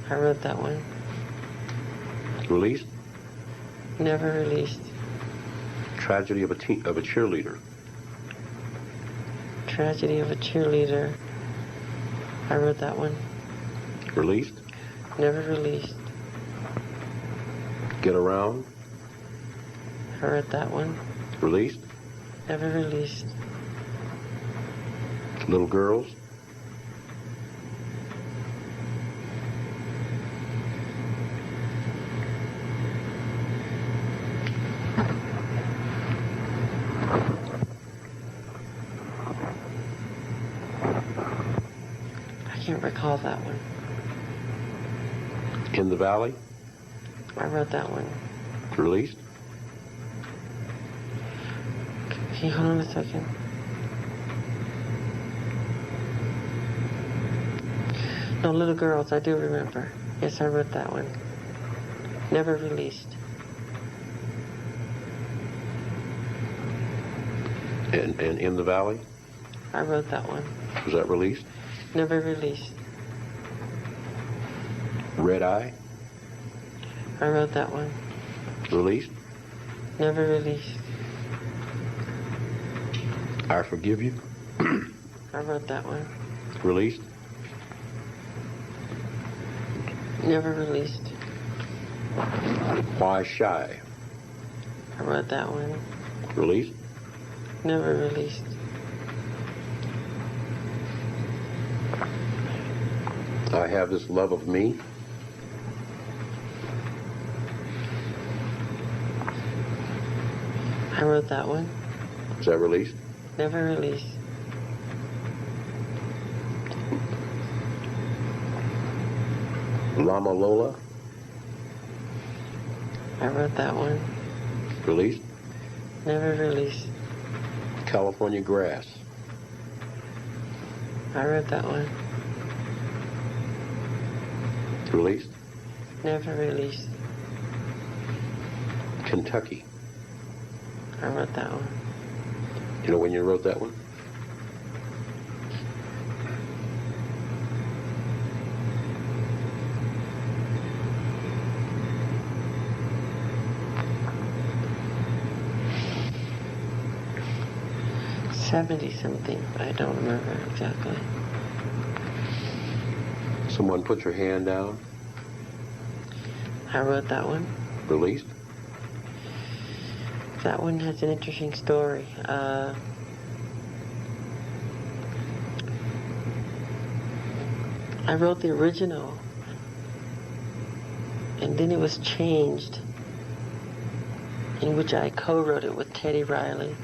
I wrote that one. Released. Never released. Tragedy of a cheerleader. Tragedy of a cheerleader. I wrote that one. Released. Never released. Get around. I wrote that one. Released. Never released. Little girls. I can't recall that one. In the valley. I wrote that one. Released. Can you hold on a second? No, Little Girls, I do remember. Yes, I wrote that one. Never released. And in the valley. I wrote that one. Was that released? Never released. Red eye. I wrote that one. Released. Never released. I forgive you. I wrote that one. Released. Never released. Why shy. I wrote that one. Released. Never released. I have this love of me. I wrote that one. Was that released? Never released. Lama Lola. I wrote that one. Released. Never released. California grass. I wrote that one. Released. Never released. Kentucky. I wrote that one. You know when you wrote that one? $70-something. I don't remember exactly. Someone put your hand down. I wrote that one. Released. That one has an interesting story. I wrote the original, and then it was changed, in which I co-wrote it with Teddy Riley.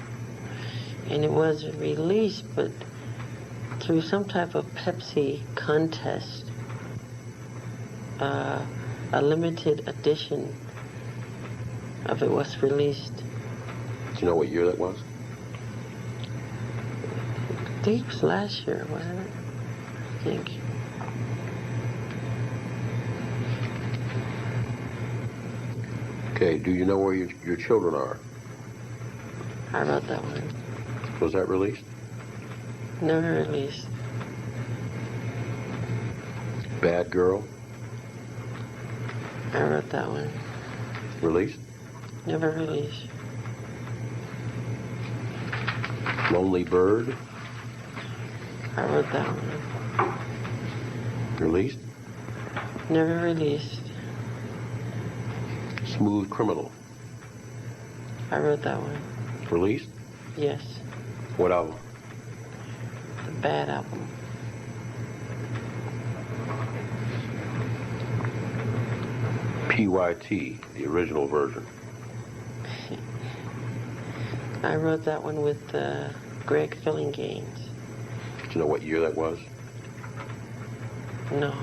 And it was released, but through some type of Pepsi contest, a limited edition of it was released. Do you know what year that was? I think it was last year, wasn't it? I think. Okay, do you know where your children are? I wrote that one. Was that released? Never released. Bad girl? I wrote that one. Released? Never released. Lonely bird? I wrote that one. Released? Never released. Smooth criminal? I wrote that one. Released? Yes. What album? The Bad album. PYT, the original version. I wrote that one with Greg Fillinganes. Do you know what year that was? No.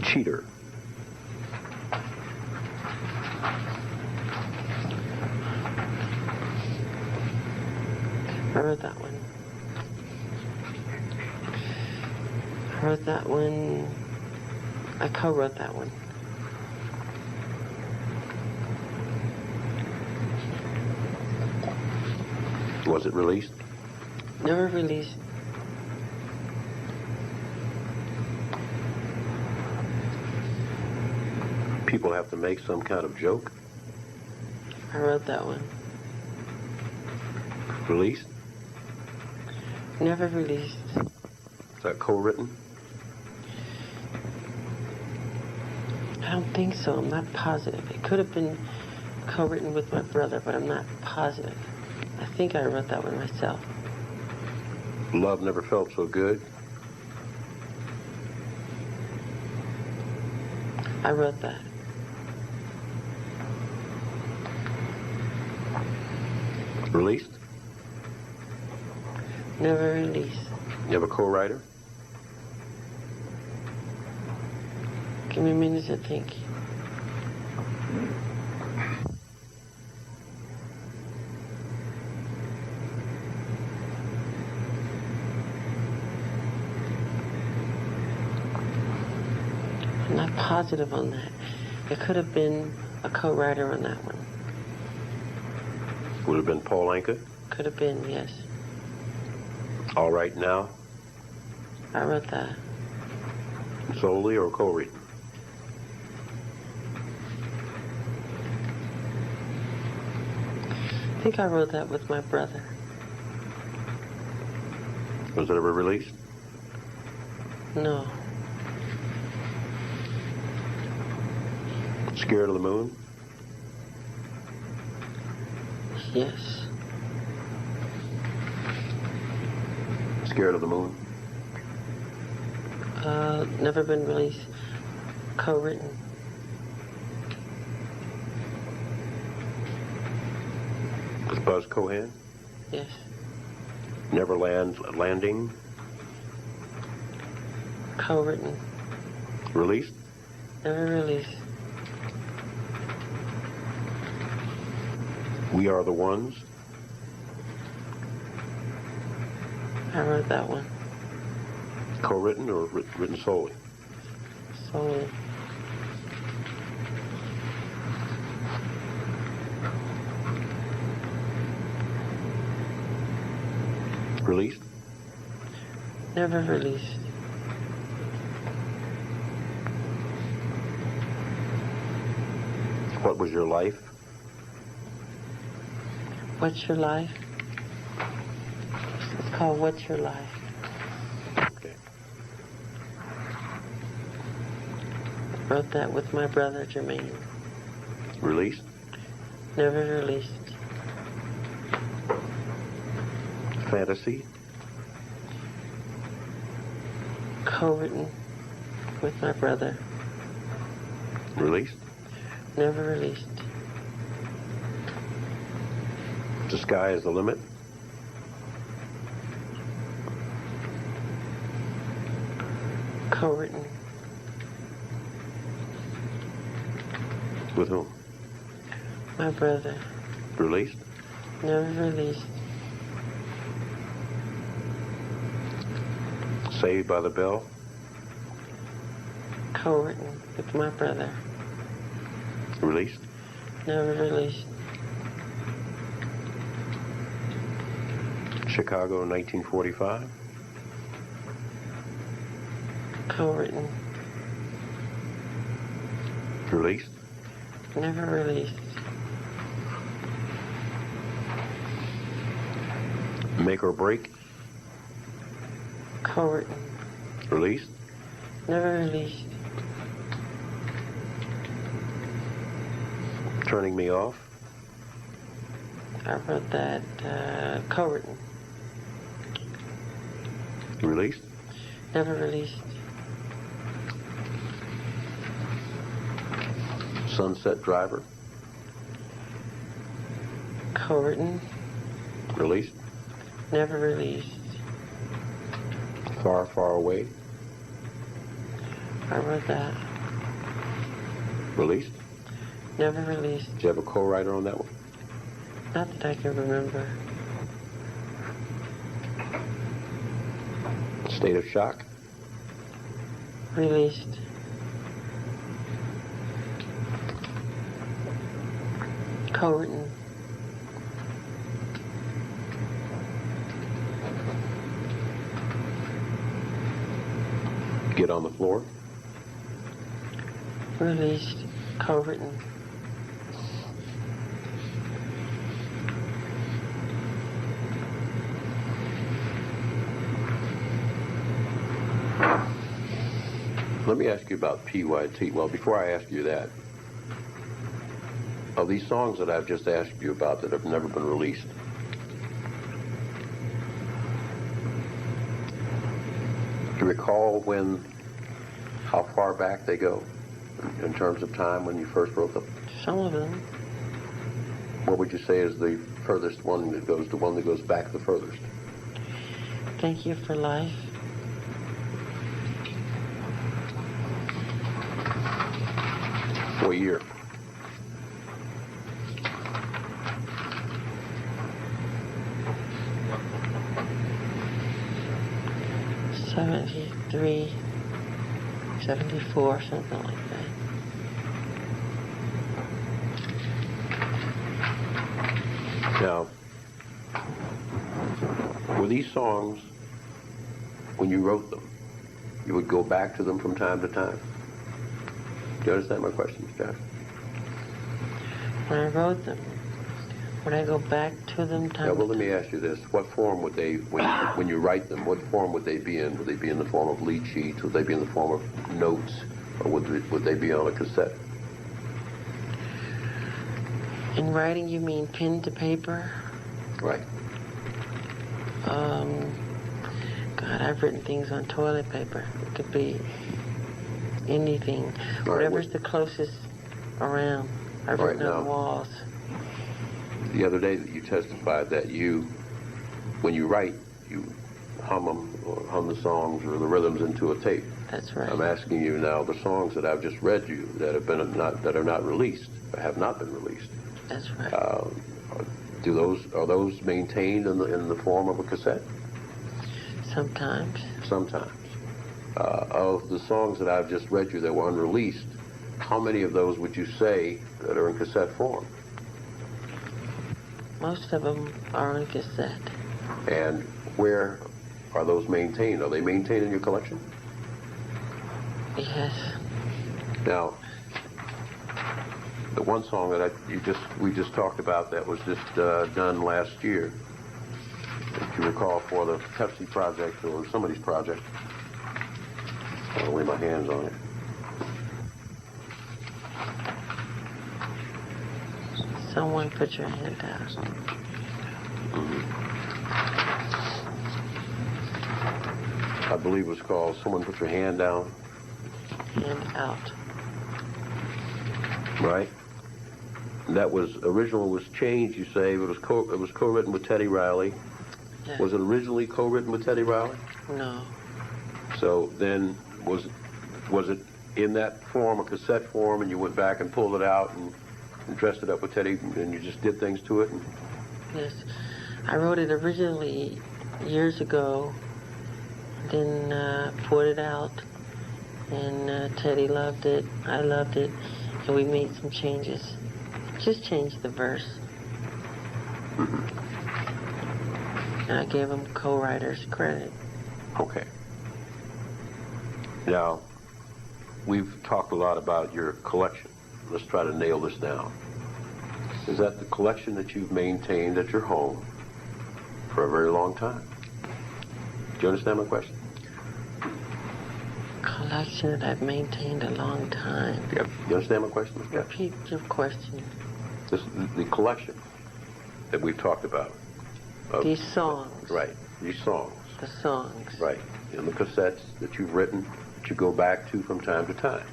Cheater. I wrote that one. I wrote that one. I co-wrote that one. Was it released? Never released. People have to make some kind of joke. I wrote that one. Released? Never released. Is that co-written? I don't think so. I'm not positive. It could have been co-written with my brother, but I'm not positive. I think I wrote that one myself. Love never felt so good. I wrote that. Released? Never released. You have a co-writer? Give me a minute to think. I'm not positive on that. It could have been a co-writer on that one. Would have been Paul Anka? Could have been, yes. All Right Now? I wrote that. Solely or co-written? I think I wrote that with my brother. Was it ever released? No. Scared of the Moon? Yes. Scared of the Moon? Never been released. Co-written. With Buzz Cohan? Yes. Neverland Landing? Co-written. Released? Never released. We Are the Ones? I wrote that one. Co-written or written solely? Solely. Released? Never released. What Was Your Life? What's Your Life? It's called What's Your Life. Okay. Wrote that with my brother Jermaine. Released? Never released. Fantasy? Co-written with my brother. Released? Never released. The Sky Is the Limit? Co-written. With whom? My brother. Released? Never released. Saved by the Bell? Co-written with my brother. Released? Never released. Chicago, 1945? Co-written. Released? Never released. Make or Break? Co-written. Released? Never released. Turning Me Off? I wrote that co-written. Released? Never released. Sunset Driver? Co-written. Released? Never released. Far, Far Away? I wrote that. Released? Never released. Did you have a co-writer on that one? Not that I can remember. State of Shock? Released. Co-written. Get on the Floor? Released. Co-written. Let me ask you about PYT. Well, before I ask you that, of these songs that I've just asked you about that have never been released, do you recall how far back they go in terms of time when you first wrote them? Some of them. What would you say is the furthest one that goes, the one that goes back the furthest? Thank You for Life. What year? '73, '74, something like that. Now, were these songs, when you wrote them, you would go back to them from time to time? Do you understand my question, Josh? When I wrote them, would I go back to them time Yeah, well, to let me ask you this. What form would they, when you write them, what form would they be in? Would they be in the form of lead sheets? Would they be in the form of notes? Or would they be on a cassette? In writing, you mean pen to paper? Right. God, I've written things on toilet paper. It could be anything. right, Whatever's the closest around. I've Right, written on now- walls. The other day that you testified that when you write, you hum them, or hum the songs or the rhythms into a tape. That's right. I'm asking you now, the songs that I've just read you that are not released, or have not been released. That's right. Are those maintained in the form of a cassette? Sometimes. Sometimes. Of the songs that I've just read you that were unreleased, how many of those would you say that are in cassette form? Most of them are on cassette. And where are those maintained? Are they maintained in your collection? Yes. Now, the one song that we just talked about that was just done last year, if you recall, for the Pepsi project or somebody's project. I'll lay my hands on it. Someone put your hand out. I believe it was called Someone Put Your Hand Down. Hand out. Right. That was original was changed. You say it was co-written with Teddy Riley. Yeah. Was it originally co-written with Teddy Riley? No. So then was it in that form, a cassette form, and you went back and pulled it out and dressed it up with Teddy, and you just did things to it? And Yes. I wrote it originally years ago, then poured it out, and Teddy loved it, I loved it, and we made some changes. Just changed the verse. And I gave him co-writer's credit. okay. Now, we've talked a lot about your collection. Let's try to nail this down. Is that the collection that you've maintained at your home for a very long time? Do you understand my question? Collection that I've maintained a long time. Yeah. You understand my question, Mr. Jackson? Repeat your question. The collection that we've talked about. of- These songs. Right. These songs. The songs. Right. And the cassettes that you've written that you go back to from time to time.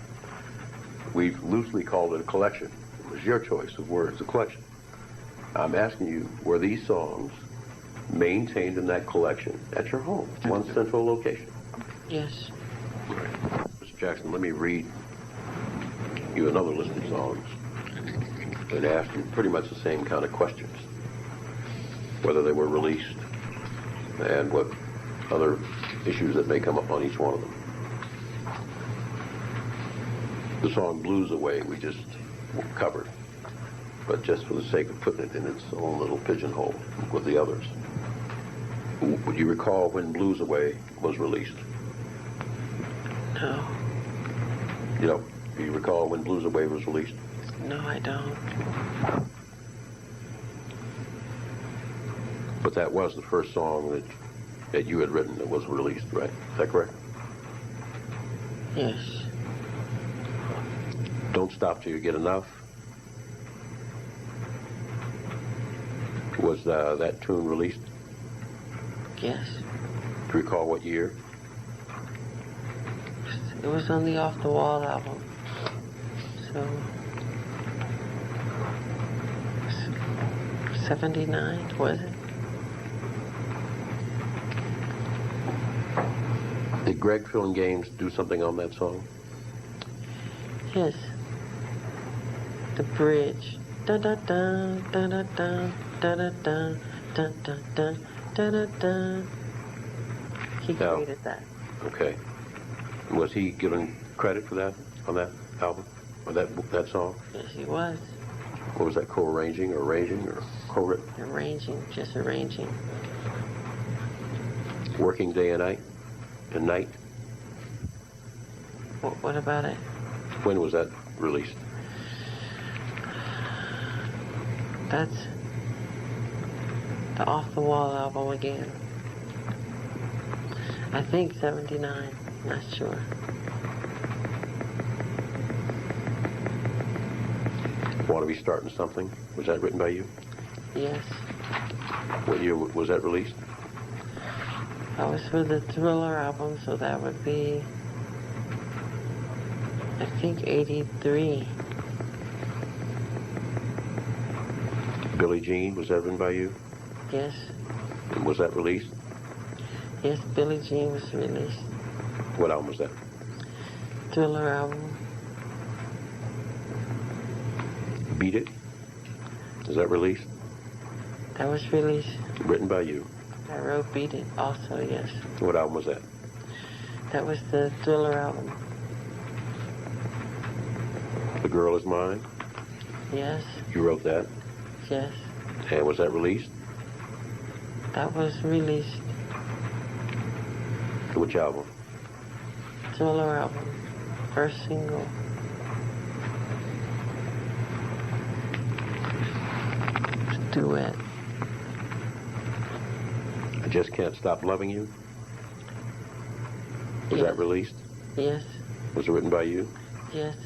We've loosely called it a collection. It was your choice of words, a collection. I'm asking you, were these songs maintained in that collection at your home, one central location? Yes. Right. Mr. Jackson, let me read you another list of songs and ask you pretty much the same kind of questions. Whether they were released and what other issues that may come up on each one of them. The song Blues Away we just covered, but just for the sake of putting it in its own little pigeonhole with the others. Would you recall when Blues Away was released? No. You know, do you recall when Blues Away was released? No, I don't. But that was the first song that you had written that was released, right? Is that correct? Yes. Don't Stop Till You Get Enough. Was that tune released? Yes. Do you recall what year? It was on the Off the Wall album. So 79, was it? Did Greg Filling Games do something on that song? Yes. The bridge. Da da da da da da da da da da da da da da da. He No. created that. Okay. Was he given credit for that on that album or that song? Yes, he was. What was that, co-arranging or arranging or co-written? Arranging, just arranging. Working Day and Night. What about it? When was that released? That's the Off the Wall album again. I think 79, not sure. Want to Be Starting Something? Was that written by you? Yes. What year was that released? That was for the Thriller album, so that would be, I think, 83. Billie Jean, was that written by you? Yes. And was that released? Yes, Billie Jean was released. What album was that? Thriller album. Beat It? Is that released? That was released. Written by you. I wrote Beat It also, yes. What album was that? That was the Thriller album. The Girl Is Mine? Yes, You wrote that. yes. And was that released? That was released. Which album? Thriller album. First single. Duet. I Just Can't Stop Loving You? Was Yes. that released? Yes, Was it written by you? yes.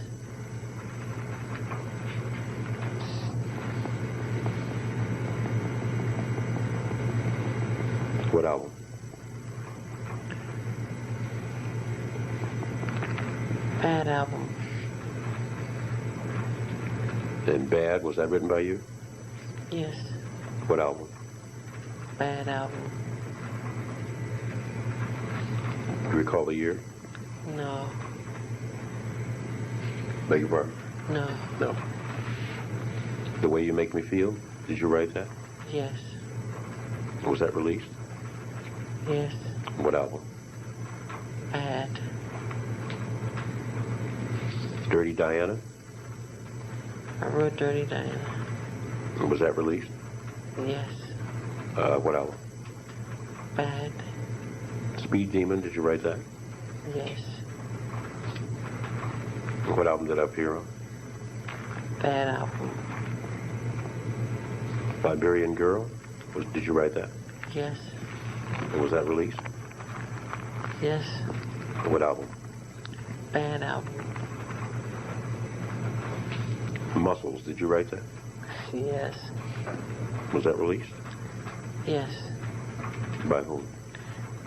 What album? Bad album. And Bad, was that written by you? Yes, What album? bad album. Do you recall the year? No. Beg your pardon? No. No. The Way You Make Me Feel, did you write that? Yes. Was that released? Yes. What album? Bad. Dirty Diana? I wrote Dirty Diana. Was that released? Yes. What album? Bad. Speed Demon, did you write that? Yes. What album did it appear on? Bad album. Liberian Girl, did you write that? Yes. And was that released? Yes. What album? Bad album. Muscles, did you write that? Yes. Was that released? Yes. By whom?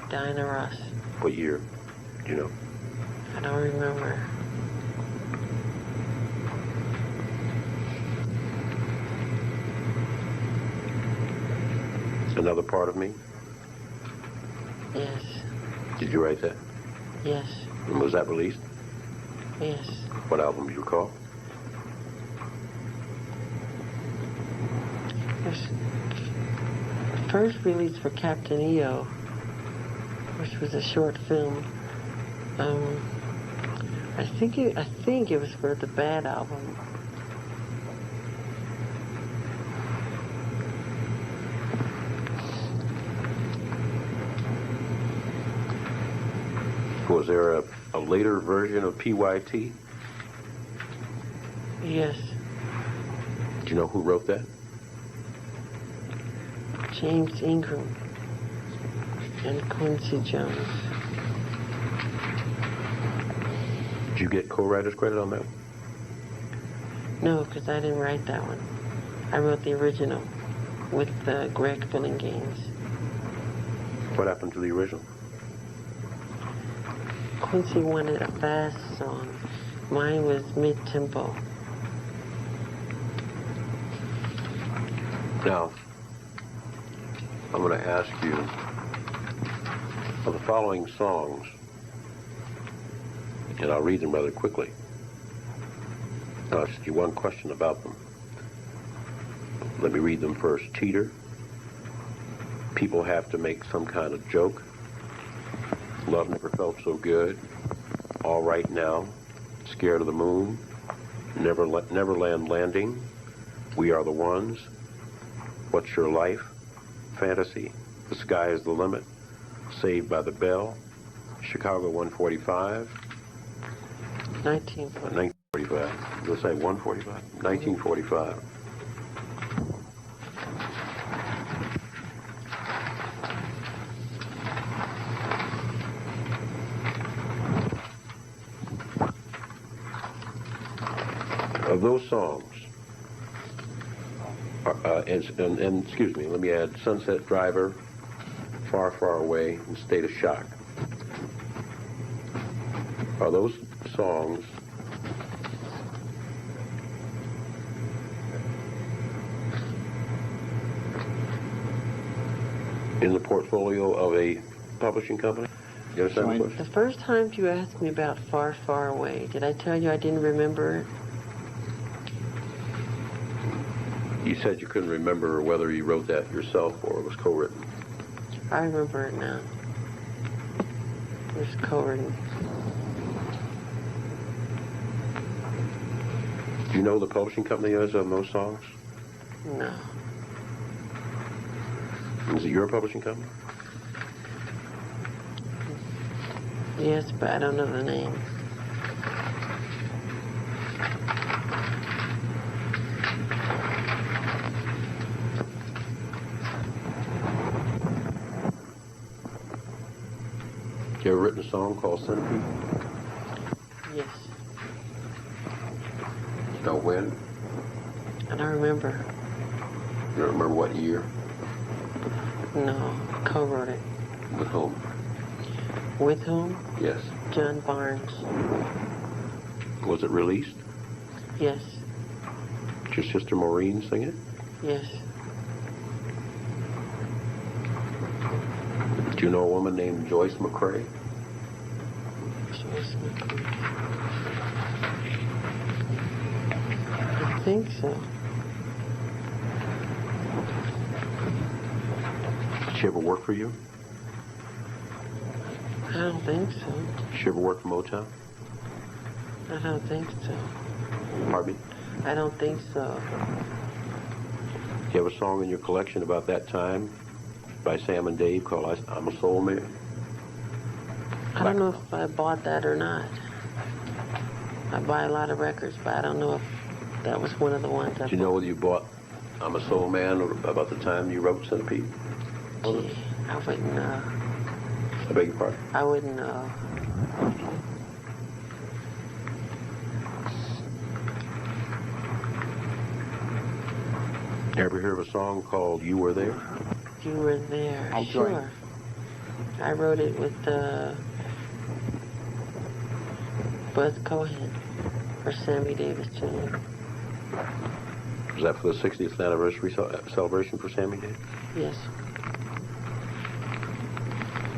Diana Ross. What year? Do you know? I don't remember. Another Part of Me, Yes. did you write that? Yes. And was that released? Yes. What album do you recall? There's first release for Captain EO, which was a short film. I think it was for the Bad album. Was there a later version of PYT? Yes. Do you know who wrote that? James Ingram and Quincy Jones. Did you get co-writer's credit on that one? No, because I didn't write that one. I wrote the original with Greg Fillinganes. What happened to the original? Quincy wanted a fast song. Mine was mid-tempo. Now, I'm going to ask you, of the following songs, and I'll read them rather quickly. I'll ask you one question about them. Let me read them first. Teeter, People Have to Make Some Kind of Joke, Love Never Felt So Good, All Right Now, Scared of the Moon, Neverland Landing, We Are the Ones, What's Your Life, Fantasy, The Sky is the Limit, Saved by the Bell, Chicago 145, 1940. 1945. You'll say 145? 1945. Of those songs, and excuse me, let me add Sunset Driver, Far, Far Away, and State of Shock. Are those songs in the portfolio of a publishing company? You understand the question? The first time you asked me about Far, Far Away, did I tell you I didn't remember it? You said you couldn't remember whether you wrote that yourself or it was co-written. I remember it now. It was co-written. Do you know the publishing company is on those songs? No. Is it your publishing company? Yes, but I don't know the name. You ever written a song called Centipede? Yes. You know when? I don't remember. You don't remember what year? No. Co-wrote it. With whom? With whom? Yes. John Barnes. Was it released? Yes. Did your sister Maureen sing it? Yes. Do you know a woman named Joyce McCrae? Joyce McCrae. think so. Did she ever work for you? I don't think so. Did she ever work for Motown? I don't think so. Pardon me? I don't think so. Do you have a song in your collection about that time by Sam and Dave called I'm a Soul Man? I don't know if I bought that or not. I buy a lot of records, but I don't know if that was one of the ones I Do you know whether you bought I'm a Soul Man or about the time you wrote Centipede? Gee, I wouldn't know. I beg your pardon? I wouldn't know. Ever hear of a song called You Were There? You were there. I'll join. Sure. I wrote it with Buzz Cohen for Sammy Davis Jr. Was that for the 60th anniversary celebration for Sammy Davis? Yes.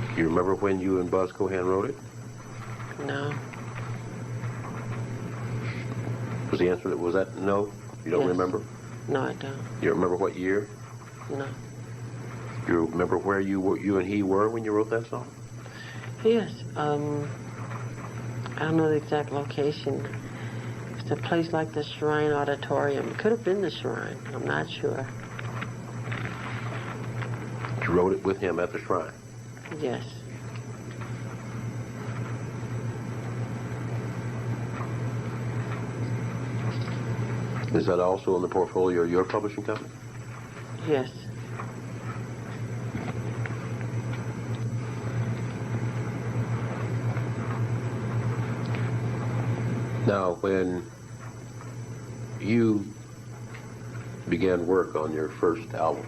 Do you remember when you and Buzz Cohen wrote it? No. Was the answer was that no? You don't Yes. remember? No, I don't. You remember what year? No. You remember where you and he were when you wrote that song? Yes. I don't know the exact location. It's a place like the Shrine Auditorium. It could have been the Shrine. I'm not sure. You wrote it with him at the Shrine. Yes. Is that also in the portfolio of your publishing company? Yes. Now, when you began work on your first album,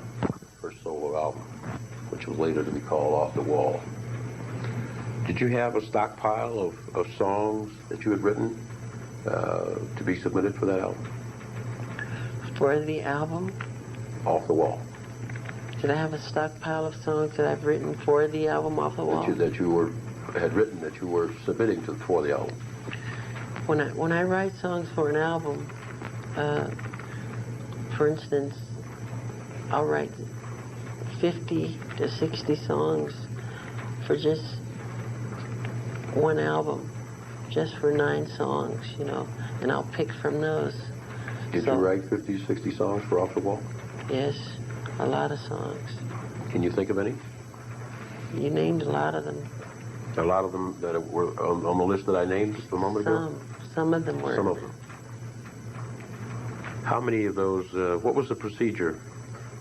first solo album, which was later to be called Off the Wall, did you have a stockpile of songs that you had written to be submitted for that album? For the album, Off the Wall. did I have a stockpile of songs that I've written for the album Off the Wall? That you had written that you were submitting for the album. When I write songs for an album, for instance, I'll write 50 to 60 songs for just one album, just for 9 songs, you know, and I'll pick from those. Did you write 50, 60 songs for Off the Wall? Yes, a lot of songs. Can you think of any? You named a lot of them. A lot of them that were on the list that I named just a moment ago? Some of them were. Some of them. How many of those, what was the procedure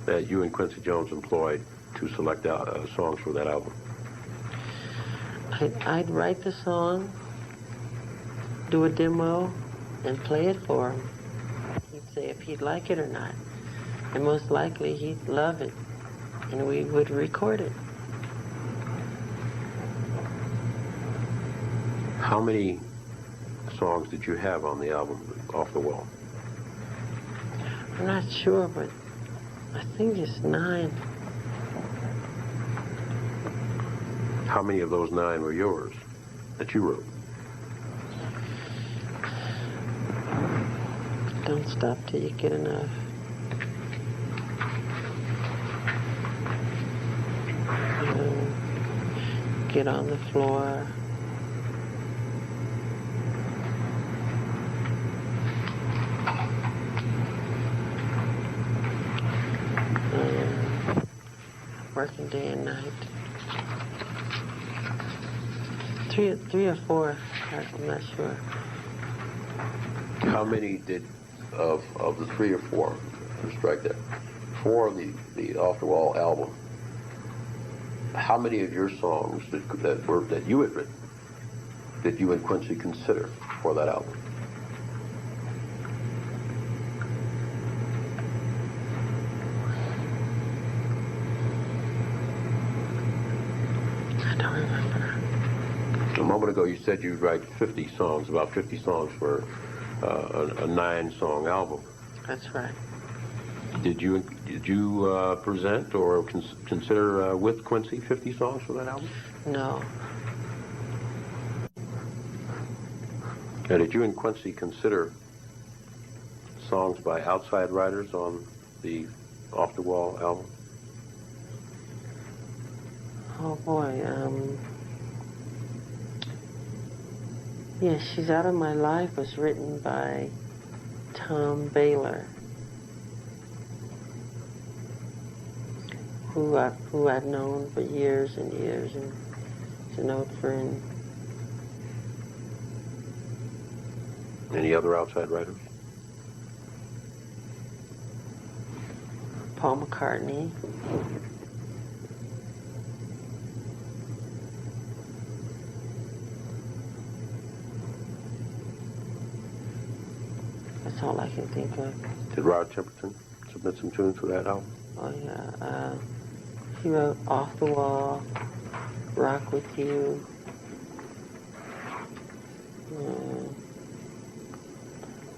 that you and Quincy Jones employed to select songs for that album? I'd write the song, do a demo, and play it for him. He'd say if he'd like it or not. And most likely he'd love it, and we would record it. How many songs did you have on the album, Off the Wall? I'm not sure, but I think it's 9. How many of those 9 were yours that you wrote? Don't stop till you get enough. Get on the floor. Working day and night. 3 or 4, I'm not sure. How many did, of the 3 or 4, strike that, 4 of the Off the Wall album, how many of your songs that you had written did you and Quincy consider for that album? I don't remember. A moment ago you said you'd write 50 songs, about 50 songs for a 9-song album. That's right. Did you present or consider with Quincy 50 songs for that album? No. Now, did you and Quincy consider songs by outside writers on the Off the Wall album? Oh boy, yeah, She's Out of My Life was written by Tom Baylor, who I'd known for years and years, and is an old friend. Any other outside writers? Paul McCartney. That's all I can think of. Did Rod Temperton submit some tunes for that album? Oh yeah, he wrote Off the Wall, Rock With You,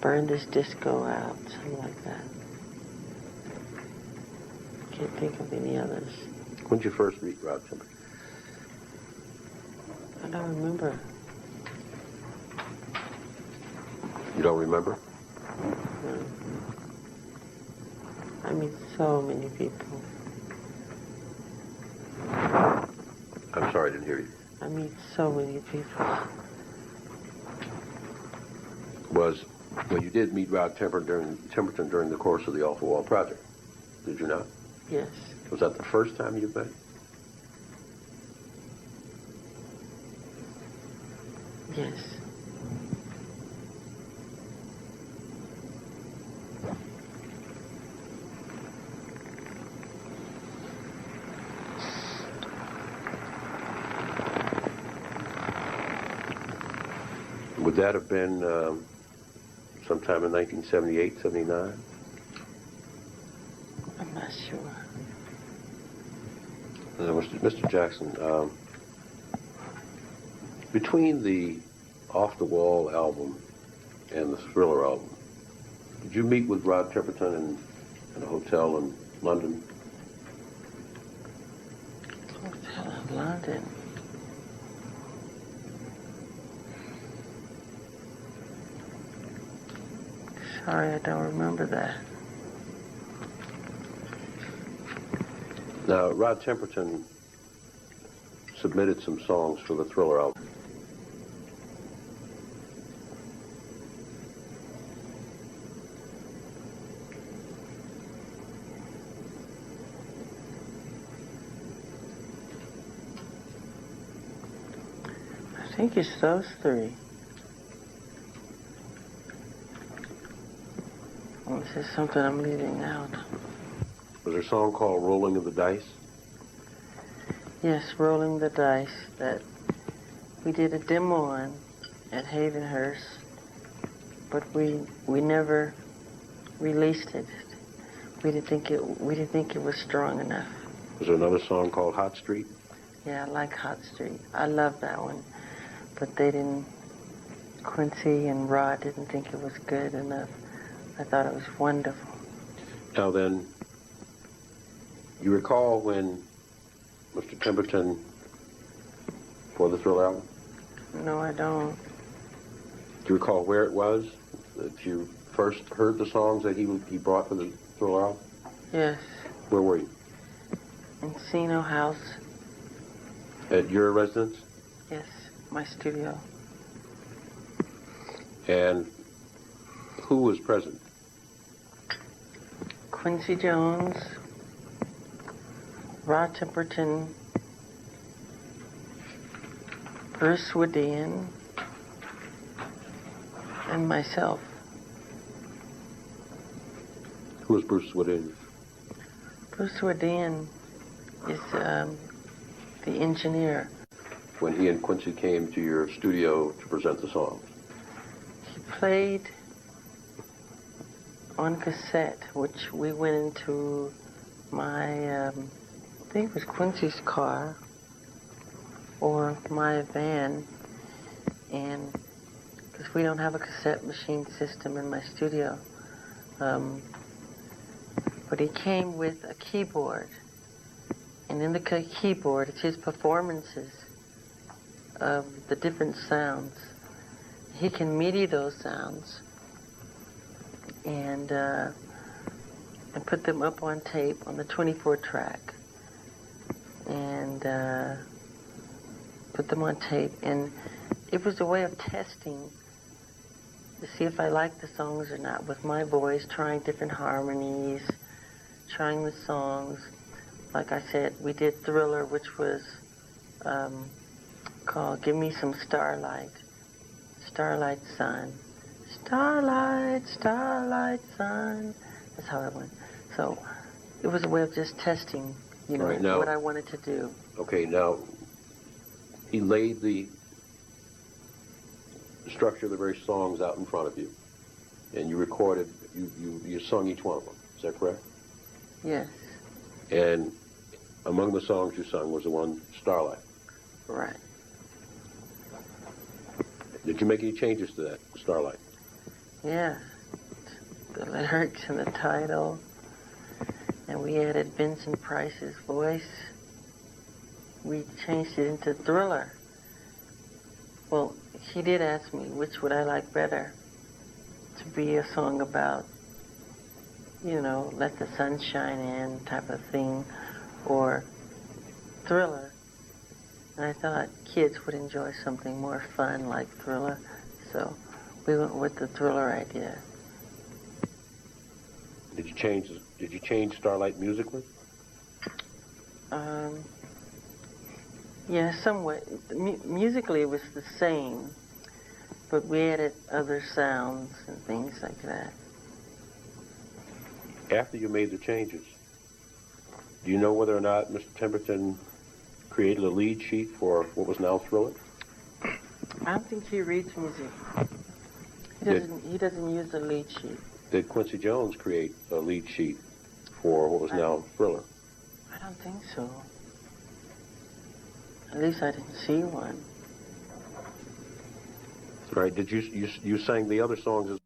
Burn This Disco Out, something like that. Can't think of any others. When did you first meet Rod Temperton? I don't remember. You don't remember? No. I meet so many people. I'm sorry, I didn't hear you. I meet so many people. Well, you did meet Rod Temperton during the course of the Off the Wall project, did you not? Yes. Was that the first time you met? Yes. Would that have been sometime in 1978, 79? I'm not sure. Mr. Jackson, between the Off the Wall album and the Thriller album, did you meet with Rod Temperton in a hotel in London? Hotel in London. Sorry, I don't remember that. Now, Rod Temperton submitted some songs for the Thriller album. I think it's those three. Oh, this is something I'm leaving out. Was there a song called Rolling of the Dice? Yes, Rolling the Dice, that we did a demo on at Havenhurst, but we never released it. We didn't think it was strong enough. Was there another song called Hot Street? Yeah, I like Hot Street. I love that one, but they didn't. Quincy and Rod didn't think it was good enough. I thought it was wonderful. Now then, you recall when Mr. Temperton, for the Thriller album, No, I don't. do you recall where it was that you first heard the songs that he brought for the Thriller album? Yes, Where were you? Encino House. At your residence? Yes, my studio. And who was present? Quincy Jones, Rod Temperton, Bruce Woodian, and myself. Who was Bruce Woodian? Bruce Woodian is the engineer. When he and Quincy came to your studio to present the songs? He played on cassette, which we went into my, I think it was Quincy's car or my van, and because we don't have a cassette machine system in my studio, but he came with a keyboard, and in the keyboard it's his performances of the different sounds. He can MIDI those sounds and put them up on tape on the 24 track, and put them on tape. And it was a way of testing to see if I liked the songs or not with my voice, trying different harmonies, trying the songs. Like I said, we did Thriller, which was called Give Me Some Starlight, Starlight Sun. Starlight, starlight sun. That's how it went. So it was a way of just testing, you know, Right, now- what I wanted to do. Okay, now, he laid the structure of the various songs out in front of you, and you recorded, you sung each one of them. Is that correct? Yes, And among the songs you sung was the one Starlight. right. Did you make any changes to that, Starlight? Yeah, the lyrics and the title, and we added Vincent Price's voice. We changed it into Thriller. Well, he did ask me which would I like better, to be a song about, you know, let the sun shine in type of thing, or Thriller. And I thought kids would enjoy something more fun like Thriller, so we went with the Thriller idea. Did you change Starlight musically? Yeah, somewhat. Musically, it was the same, but we added other sounds and things like that. After you made the changes, do you know whether or not Mr. Temperton created a lead sheet for what was now Thriller? I don't think he reads music. He doesn't use the lead sheet. Did Quincy Jones create a lead sheet for what was now Thriller? I don't think so. At least I didn't see one. Right? Did you sang the other songs as